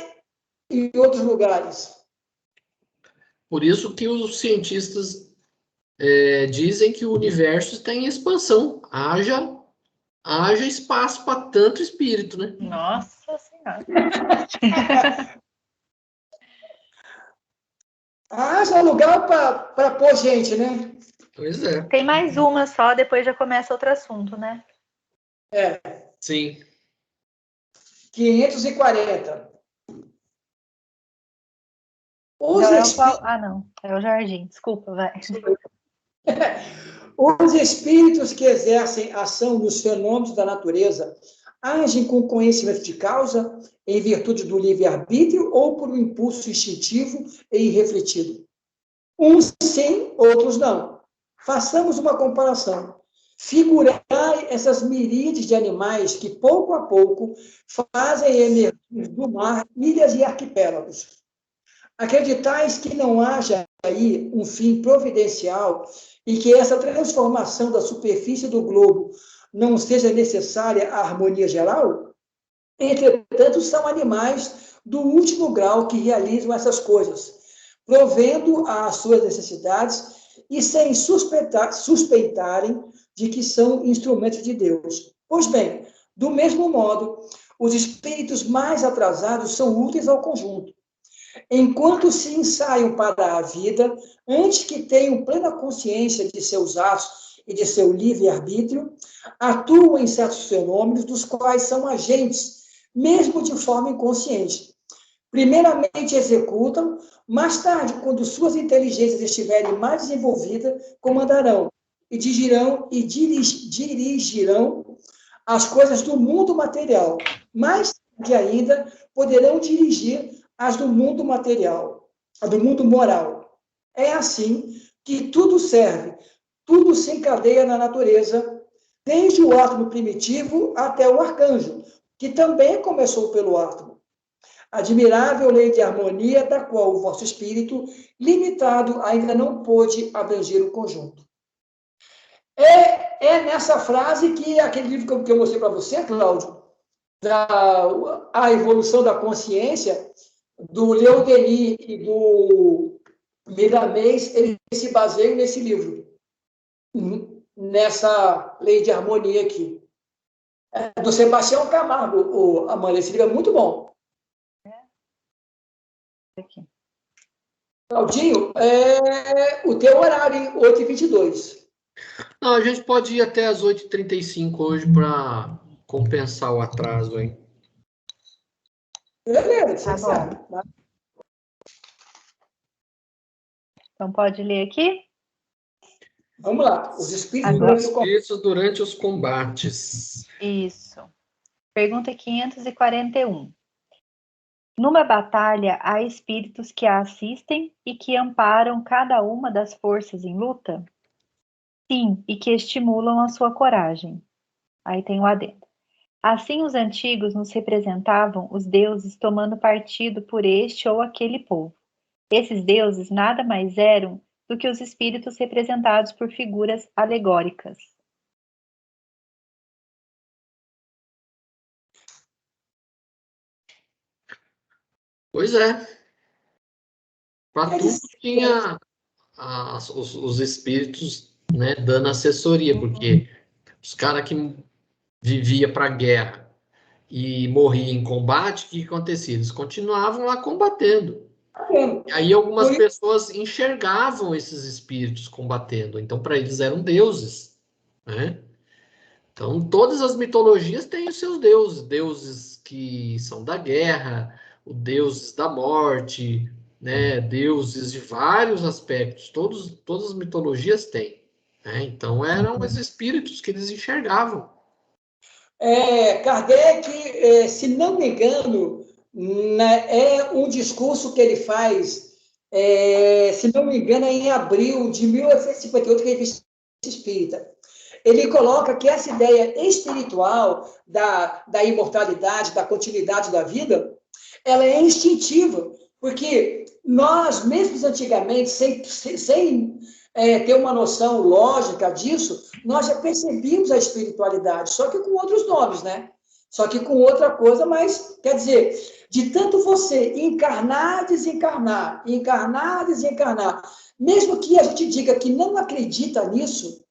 em outros lugares? Por isso que os cientistas dizem que o universo está em expansão. Haja espaço para tanto espírito, né? Nossa Senhora. Haja lugar para pôr gente, né? Pois é. Tem mais uma só, depois já começa outro assunto, né? Sim. 540. Os Não, espíritos, ah, não. É o Jardim. Desculpa, vai. os espíritos que exercem ação nos fenômenos da natureza agem com conhecimento de causa, em virtude do livre-arbítrio ou por um impulso instintivo e irrefletido? Uns sim, outros não. Façamos uma comparação. Figurai essas miríades de animais que, pouco a pouco, fazem emergir do mar ilhas e arquipélagos. Acreditais que não haja aí um fim providencial e que essa transformação da superfície do globo não seja necessária à harmonia geral? Entretanto, são animais do último grau que realizam essas coisas, provendo às suas necessidades e sem suspeitarem de que são instrumentos de Deus. Pois bem, do mesmo modo, os espíritos mais atrasados são úteis ao conjunto. Enquanto se ensaiam para a vida, antes que tenham plena consciência de seus atos e de seu livre-arbítrio, atuam em certos fenômenos dos quais são agentes, mesmo de forma inconsciente. Primeiramente executam, mais tarde, quando suas inteligências estiverem mais desenvolvidas, comandarão e dirigirão as coisas do mundo material. Mais tarde ainda, poderão dirigir as do mundo material, a do mundo moral. É assim que tudo serve, tudo se encadeia na natureza, desde o átomo primitivo até o arcanjo, que também começou pelo átomo. Admirável lei de harmonia, da qual o vosso espírito, limitado, ainda não pôde abranger o conjunto. É nessa frase que aquele livro que eu mostrei para você, Cláudio, A Evolução da Consciência, do Leon Denis e do Miramês, eles se baseiam nesse livro, nessa lei de harmonia aqui. É do Sebastião Camargo, Amanda, esse livro é muito bom. Aqui. Claudinho, o teu horário, hein? 8h22. Não, a gente pode ir até as 8h35 hoje para compensar o atraso, hein? Beleza, você Tá sabe. bom. Então, pode ler aqui? Vamos lá. Os espíritos Agora. durante o combate. Isso durante os combates. Isso. Pergunta 541. Numa batalha, há espíritos que a assistem e que amparam cada uma das forças em luta? Sim, e que estimulam a sua coragem. Aí tem o adendo. Assim, os antigos nos representavam os deuses tomando partido por este ou aquele povo. Esses deuses nada mais eram do que os espíritos representados por figuras alegóricas. Pois é. Para tudo tinha os espíritos, né, dando assessoria, porque os caras que viviam para a guerra e morriam em combate, o que acontecia? Eles continuavam lá combatendo. E aí algumas pessoas enxergavam esses espíritos combatendo, então para eles eram deuses, né? Então todas as mitologias têm os seus deuses, deuses que são da guerra, os deuses da morte, né? Deuses de vários aspectos, todas as mitologias têm, né? Então eram os espíritos que eles enxergavam. Kardec, se não me engano, né, é um discurso que ele faz, se não me engano, é em abril de 1858, que ele fez espírita. Ele coloca que essa ideia espiritual da imortalidade, da continuidade da vida, ela é instintiva, porque nós, mesmos antigamente, sem ter uma noção lógica disso, nós já percebíamos a espiritualidade, só que com outros nomes, né? Só que com outra coisa, mas, quer dizer, de tanto você encarnar, desencarnar, encarnar, desencarnar, mesmo que a gente diga que não acredita nisso,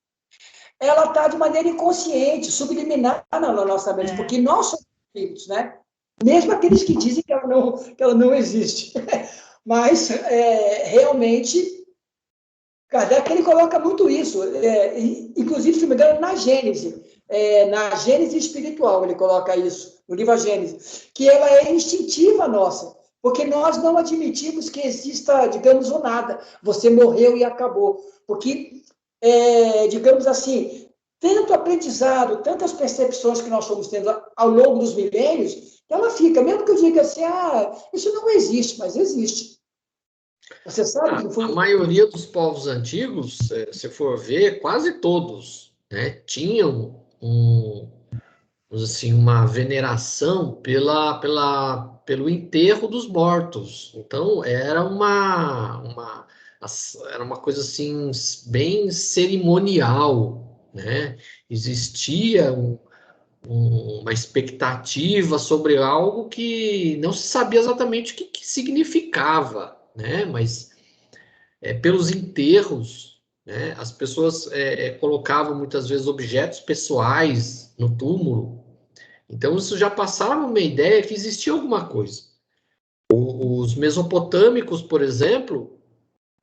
ela está de maneira inconsciente, subliminar na nossa mente, porque nós somos espíritos, né? Mesmo aqueles que dizem que ela não existe. Mas, realmente, Kardec, ele coloca muito isso, inclusive, se não me engano, na Gênese espiritual, ele coloca isso, no livro A Gênese, que ela é instintiva nossa, porque nós não admitimos que exista, digamos, o nada, você morreu e acabou, porque, digamos assim, tanto aprendizado, tantas percepções que nós fomos tendo ao longo dos milênios, ela fica, mesmo que eu diga assim, isso não existe, mas existe. Você sabe que A maioria dos povos antigos, se for ver, quase todos, né, tinham assim, uma veneração pelo enterro dos mortos. Então, era uma coisa assim, bem cerimonial, né? Existia uma expectativa sobre algo que não se sabia exatamente o que significava, né? Mas pelos enterros, né? As pessoas colocavam muitas vezes objetos pessoais no túmulo. Então isso já passava uma ideia que existia alguma coisa. Os mesopotâmicos, por exemplo,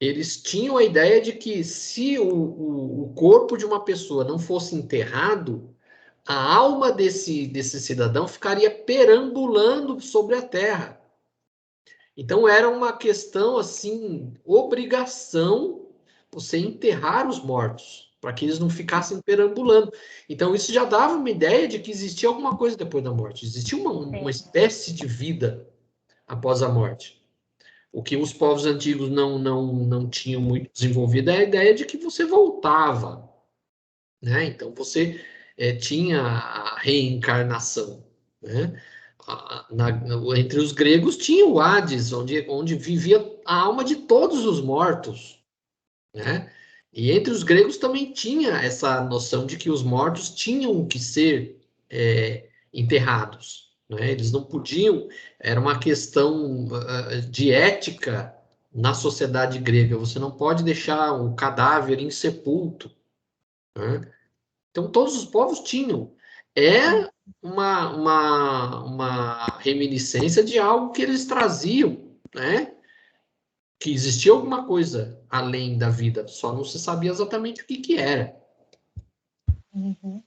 eles tinham a ideia de que se o corpo de uma pessoa não fosse enterrado, a alma desse cidadão ficaria perambulando sobre a terra. Então era uma questão assim, obrigação você enterrar os mortos, para que eles não ficassem perambulando. Então isso já dava uma ideia de que existia alguma coisa depois da morte, existia uma espécie de vida após a morte. O que os povos antigos não tinham muito desenvolvido é a ideia de que você voltava, né? Então você tinha a reencarnação, né? Entre os gregos tinha o Hades, onde vivia a alma de todos os mortos, né? E entre os gregos também tinha essa noção de que os mortos tinham que ser enterrados, né? Eles não podiam, era uma questão de ética na sociedade grega, você não pode deixar o cadáver insepulto, né? Então, todos os povos tinham. É uma reminiscência de algo que eles traziam, né? Que existia alguma coisa além da vida, só não se sabia exatamente o que era. Uhum.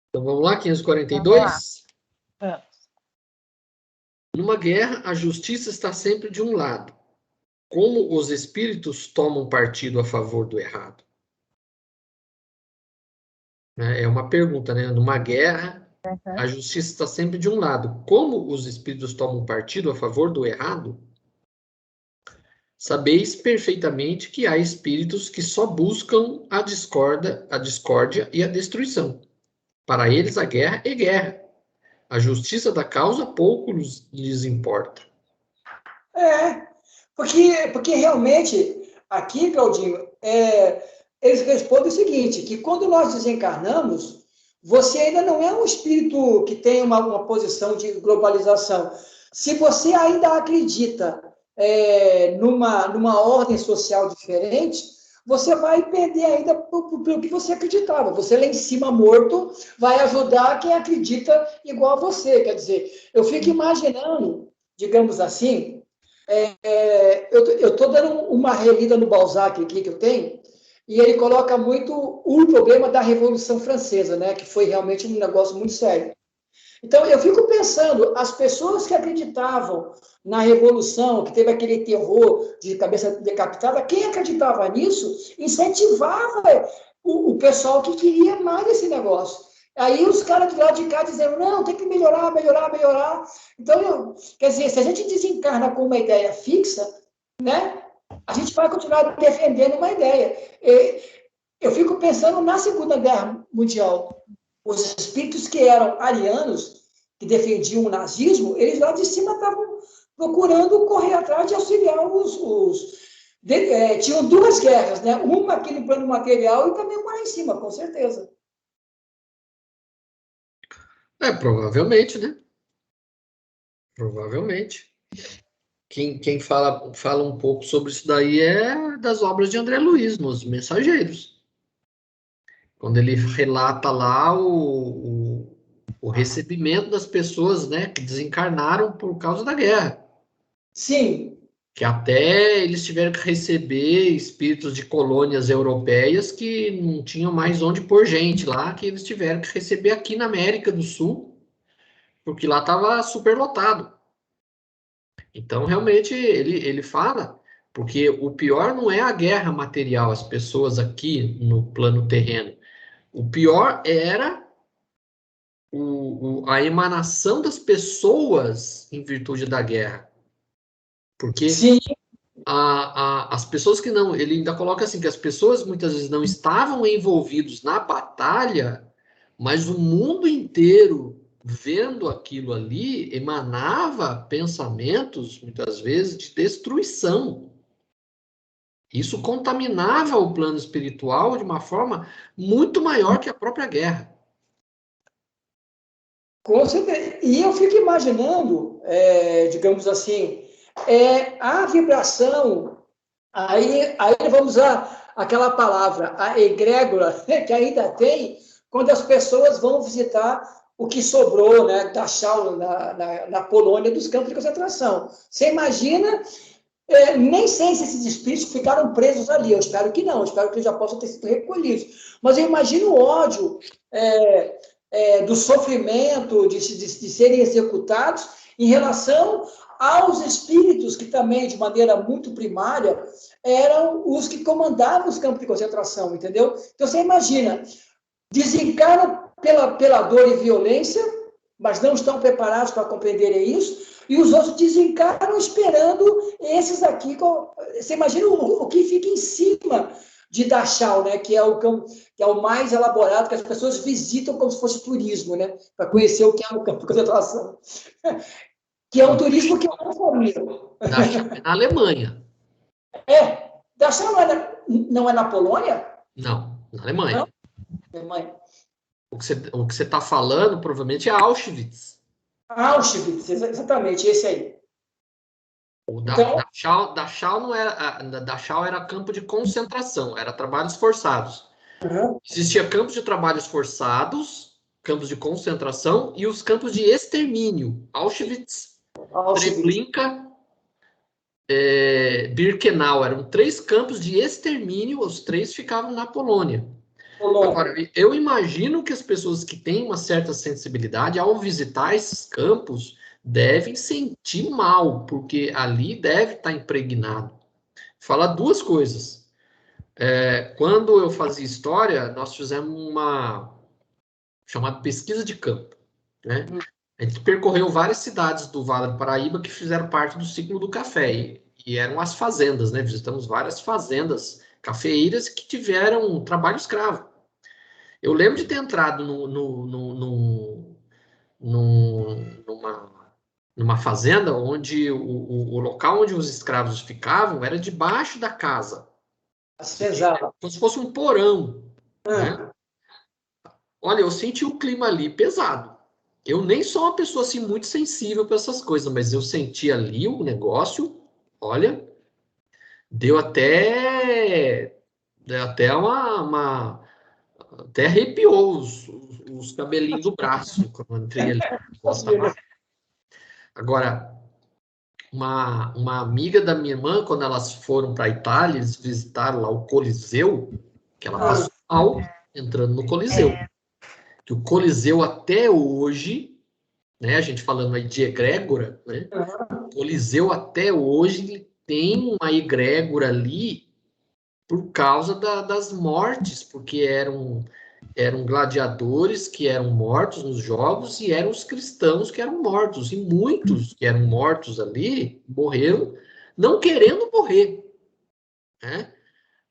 Então, vamos lá, 542? Vamos. Numa guerra, a justiça está sempre de um lado. Como os espíritos tomam partido a favor do errado? É uma pergunta, né? Numa guerra, a justiça está sempre de um lado. Como os espíritos tomam partido a favor do errado? Sabeis perfeitamente que há espíritos que só buscam a discórdia e a destruição. Para eles, a guerra é guerra. A justiça da causa pouco lhes importa. Porque realmente, aqui, Claudinho, eles respondem o seguinte, que quando nós desencarnamos, você ainda não é um espírito que tem uma posição de globalização. Se você ainda acredita numa ordem social diferente, você vai perder ainda pelo que você acreditava. Você lá em cima morto vai ajudar quem acredita igual a você. Quer dizer, eu fico imaginando, digamos assim, eu estou dando uma relida no Balzac aqui que eu tenho, e ele coloca muito o problema da Revolução Francesa, né, que foi realmente um negócio muito sério. Então, eu fico pensando, as pessoas que acreditavam na Revolução, que teve aquele terror de cabeça decapitada, quem acreditava nisso incentivava o pessoal que queria mais esse negócio. Aí os caras de lá de cá dizendo, não, tem que melhorar, melhorar, melhorar. Então, quer dizer, se a gente desencarna com uma ideia fixa, né, a gente vai continuar defendendo uma ideia. Eu fico pensando na Segunda Guerra Mundial. Os espíritos que eram arianos, que defendiam o nazismo, eles lá de cima estavam procurando correr atrás de auxiliar tinham duas guerras, né? Uma aqui no plano material e também uma lá em cima, com certeza. Provavelmente, né? Provavelmente. Quem fala um pouco sobre isso daí é das obras de André Luiz, nos Mensageiros. Quando ele relata lá o o recebimento das pessoas, né, que desencarnaram por causa da guerra. Sim. Que até eles tiveram que receber espíritos de colônias europeias que não tinham mais onde pôr gente lá, que eles tiveram que receber aqui na América do Sul, porque lá estava superlotado. Então, realmente, ele fala, porque o pior não é a guerra material, as pessoas aqui no plano terreno. O pior era a emanação das pessoas em virtude da guerra. Porque Sim. as pessoas que não... Ele ainda coloca assim, que as pessoas muitas vezes não estavam envolvidos na batalha, mas o mundo inteiro, vendo aquilo ali, emanava pensamentos, muitas vezes, de destruição. Isso contaminava o plano espiritual de uma forma muito maior que a própria guerra. Com certeza. E eu fico imaginando, digamos assim, a vibração, aí vamos usar aquela palavra, a egrégora, que ainda tem, quando as pessoas vão visitar o que sobrou, né, da Dachau, na Polônia, dos campos de concentração. Você imagina, nem sei se esses espíritos ficaram presos ali, eu espero que não, eu espero que eles já possam ter sido recolhidos. Mas eu imagino o ódio do sofrimento, de serem executados, em relação aos espíritos que também, de maneira muito primária, eram os que comandavam os campos de concentração, entendeu? Então, você imagina, desencarnam pela dor e violência, mas não estão preparados para compreenderem isso, e os outros desencarnam esperando esses aqui. Você imagina o que fica em cima de Dachau, né? Que é o mais elaborado, que as pessoas visitam como se fosse turismo, né? Para conhecer o que é o campo de concentração. Que é um turismo que eu não faria. Dachau é na Alemanha. Dachau não é na Polônia? Não, na Alemanha. Não? Alemanha. O que você está falando, provavelmente, é Auschwitz. Auschwitz, exatamente, esse aí. Então, Dachau não era, Dachau era campo de concentração, era trabalhos forçados. Existia campos de trabalhos forçados, campos de concentração e os campos de extermínio. Auschwitz, Treblinka, Birkenau, eram 3 campos de extermínio, os 3 ficavam na Polônia. Agora, eu imagino que as pessoas que têm uma certa sensibilidade, ao visitar esses campos, devem sentir mal, porque ali deve estar impregnado. Fala 2 coisas. Quando eu fazia história, nós fizemos uma chamada pesquisa de campo, né? A gente percorreu várias cidades do Vale do Paraíba que fizeram parte do ciclo do café, e eram as fazendas, né? Visitamos várias fazendas cafeeiras que tiveram trabalho escravo. Eu lembro de ter entrado numa fazenda onde o local onde os escravos ficavam era debaixo da casa. Como se fosse um porão. Né? Olha, eu senti o clima ali pesado. Eu nem sou uma pessoa assim muito sensível para essas coisas, mas eu senti ali o negócio, olha, deu até até arrepiou os cabelinhos do braço quando entrei ali. Agora, uma amiga da minha irmã, quando elas foram para a Itália, eles visitaram lá o Coliseu, que ela passou mal entrando no Coliseu. Que o Coliseu até hoje, né, a gente falando aí de egrégora, né, o Coliseu até hoje tem uma egrégora ali por causa das mortes, porque eram gladiadores que eram mortos nos jogos e eram os cristãos que eram mortos. E muitos que eram mortos ali morreram não querendo morrer. Né?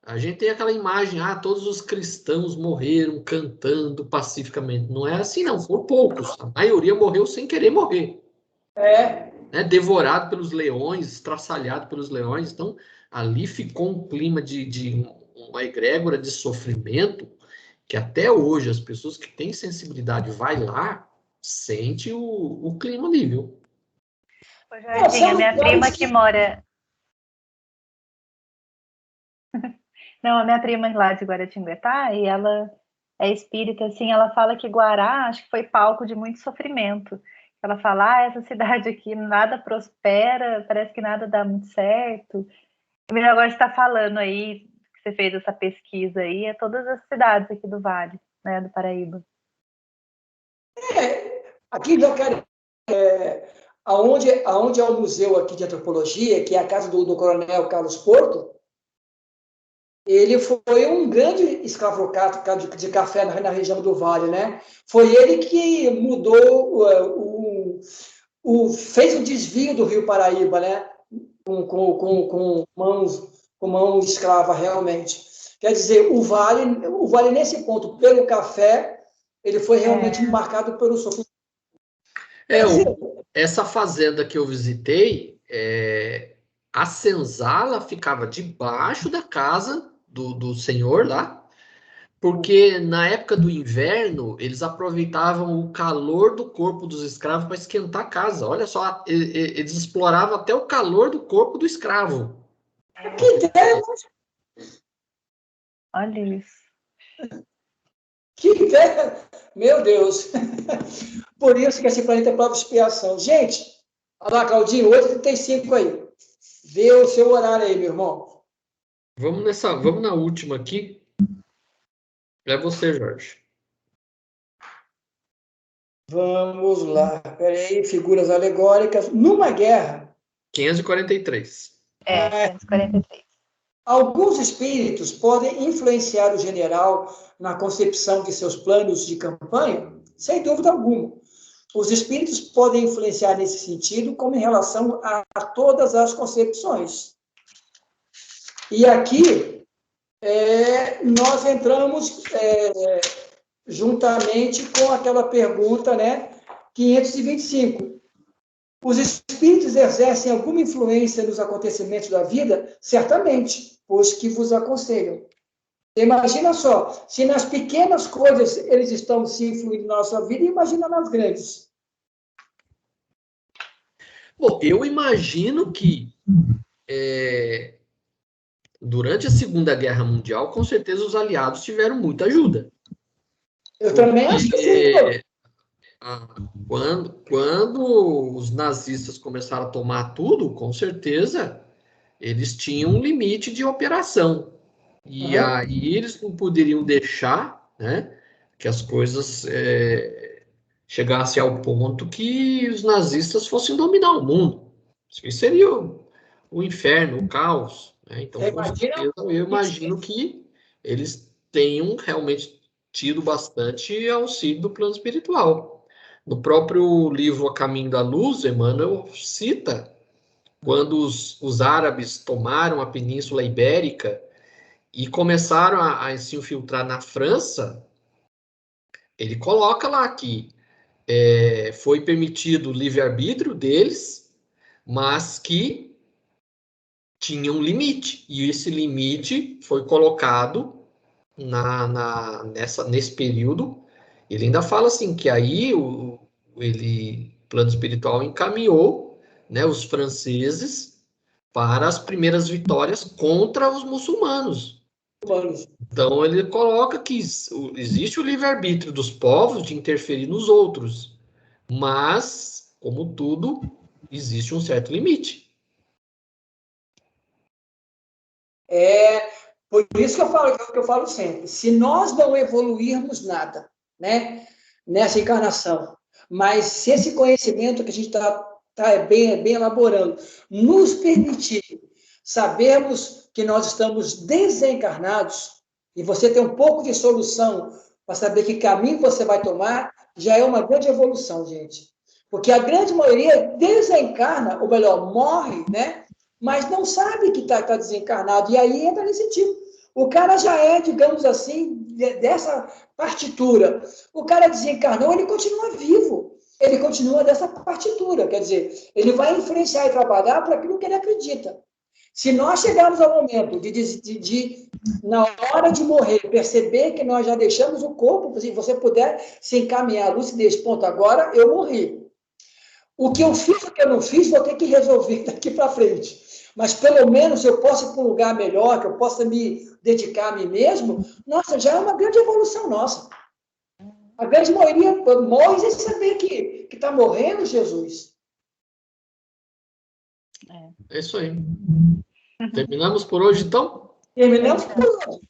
A gente tem aquela imagem, todos os cristãos morreram cantando pacificamente. Não é assim, não. Foram poucos. A maioria morreu sem querer morrer. Né? Devorado pelos leões, estraçalhado pelos leões. Então, ali ficou um clima de uma egrégora de sofrimento que até hoje as pessoas que têm sensibilidade vai lá, sente o clima ali, viu? Ô, Jorginho, a minha prima que mora... Não, a minha prima lá de Guaratinguetá, e ela é espírita, assim, ela fala que Guará, acho que foi palco de muito sofrimento. Ela fala, essa cidade aqui nada prospera, parece que nada dá muito certo. O melhor agora está falando aí, que você fez essa pesquisa aí, é todas as cidades aqui do Vale, né, do Paraíba. Aqui em Jacareí, aonde é o museu aqui de antropologia, que é a casa do coronel Carlos Porto, ele foi um grande escravocrata de café na região do Vale, né? Foi ele que mudou, fez o desvio do Rio Paraíba, né? Com mão escrava, realmente. Quer dizer, o vale nesse ponto, pelo café, ele foi realmente marcado pelo sofrimento. Essa fazenda que eu visitei, a senzala ficava debaixo da casa do senhor lá, porque na época do inverno eles aproveitavam o calor do corpo dos escravos para esquentar a casa. Olha só, eles exploravam até o calor do corpo do escravo. Que ideia! Olha isso. Que ideia! Meu Deus! Por isso que esse planeta é prova de expiação. Gente, olha lá, Claudinho, 8h35 aí. Vê o seu horário aí, meu irmão. Vamos na última aqui. É você, Jorge. Vamos lá. Peraí, figuras alegóricas. Numa guerra. 543. 543. Alguns espíritos podem influenciar o general na concepção de seus planos de campanha? Sem dúvida alguma. Os espíritos podem influenciar nesse sentido, como em relação a todas as concepções. E aqui, nós entramos juntamente com aquela pergunta, né, 525. Os espíritos exercem alguma influência nos acontecimentos da vida? Certamente, pois que vos aconselham. Imagina só, se nas pequenas coisas eles estão se influindo na nossa vida, imagina nas grandes. Bom, eu imagino que durante a Segunda Guerra Mundial, com certeza os aliados tiveram muita ajuda. Eu também acho que sim. Quando os nazistas começaram a tomar tudo, com certeza eles tinham um limite de operação. E aí eles não poderiam deixar, né, que as coisas chegassem ao ponto que os nazistas fossem dominar o mundo. Isso seria o inferno, o caos. Né? Então, com certeza, eu imagino que eles tenham realmente tido bastante auxílio do plano espiritual. No próprio livro A Caminho da Luz, Emmanuel cita quando os árabes tomaram a Península Ibérica e começaram a se infiltrar na França, ele coloca lá que foi permitido o livre-arbítrio deles, mas que tinha um limite. E esse limite foi colocado nesse período. Ele ainda fala assim, que aí o plano espiritual encaminhou, né, os franceses para as primeiras vitórias contra os muçulmanos. Então ele coloca que existe o livre-arbítrio dos povos de interferir nos outros, mas, como tudo, existe um certo limite. Por isso que eu falo sempre, se nós não evoluirmos nada, né, nessa encarnação, mas se esse conhecimento que a gente está bem elaborando nos permitir sabermos que nós estamos desencarnados, e você tem um pouco de solução para saber que caminho você vai tomar, já é uma grande evolução, gente. Porque a grande maioria desencarna, ou melhor, morre, né? Mas não sabe que está desencarnado, e aí entra nesse tipo. O cara já é, digamos assim, dessa partitura. O cara desencarnou, ele continua vivo. Ele continua dessa partitura, quer dizer, ele vai influenciar e trabalhar para aquilo que ele acredita. Se nós chegarmos ao momento de na hora de morrer, perceber que nós já deixamos o corpo, se você puder se encaminhar a lucidez, ponto, agora eu morri. O que eu fiz, o que eu não fiz, vou ter que resolver daqui para frente. mas pelo menos eu posso ir para um lugar melhor, que eu possa me dedicar a mim mesmo, nossa, já é uma grande evolução nossa. A grande maioria morre sem saber que está morrendo, Jesus. É isso aí. Terminamos por hoje, então? Terminamos por hoje.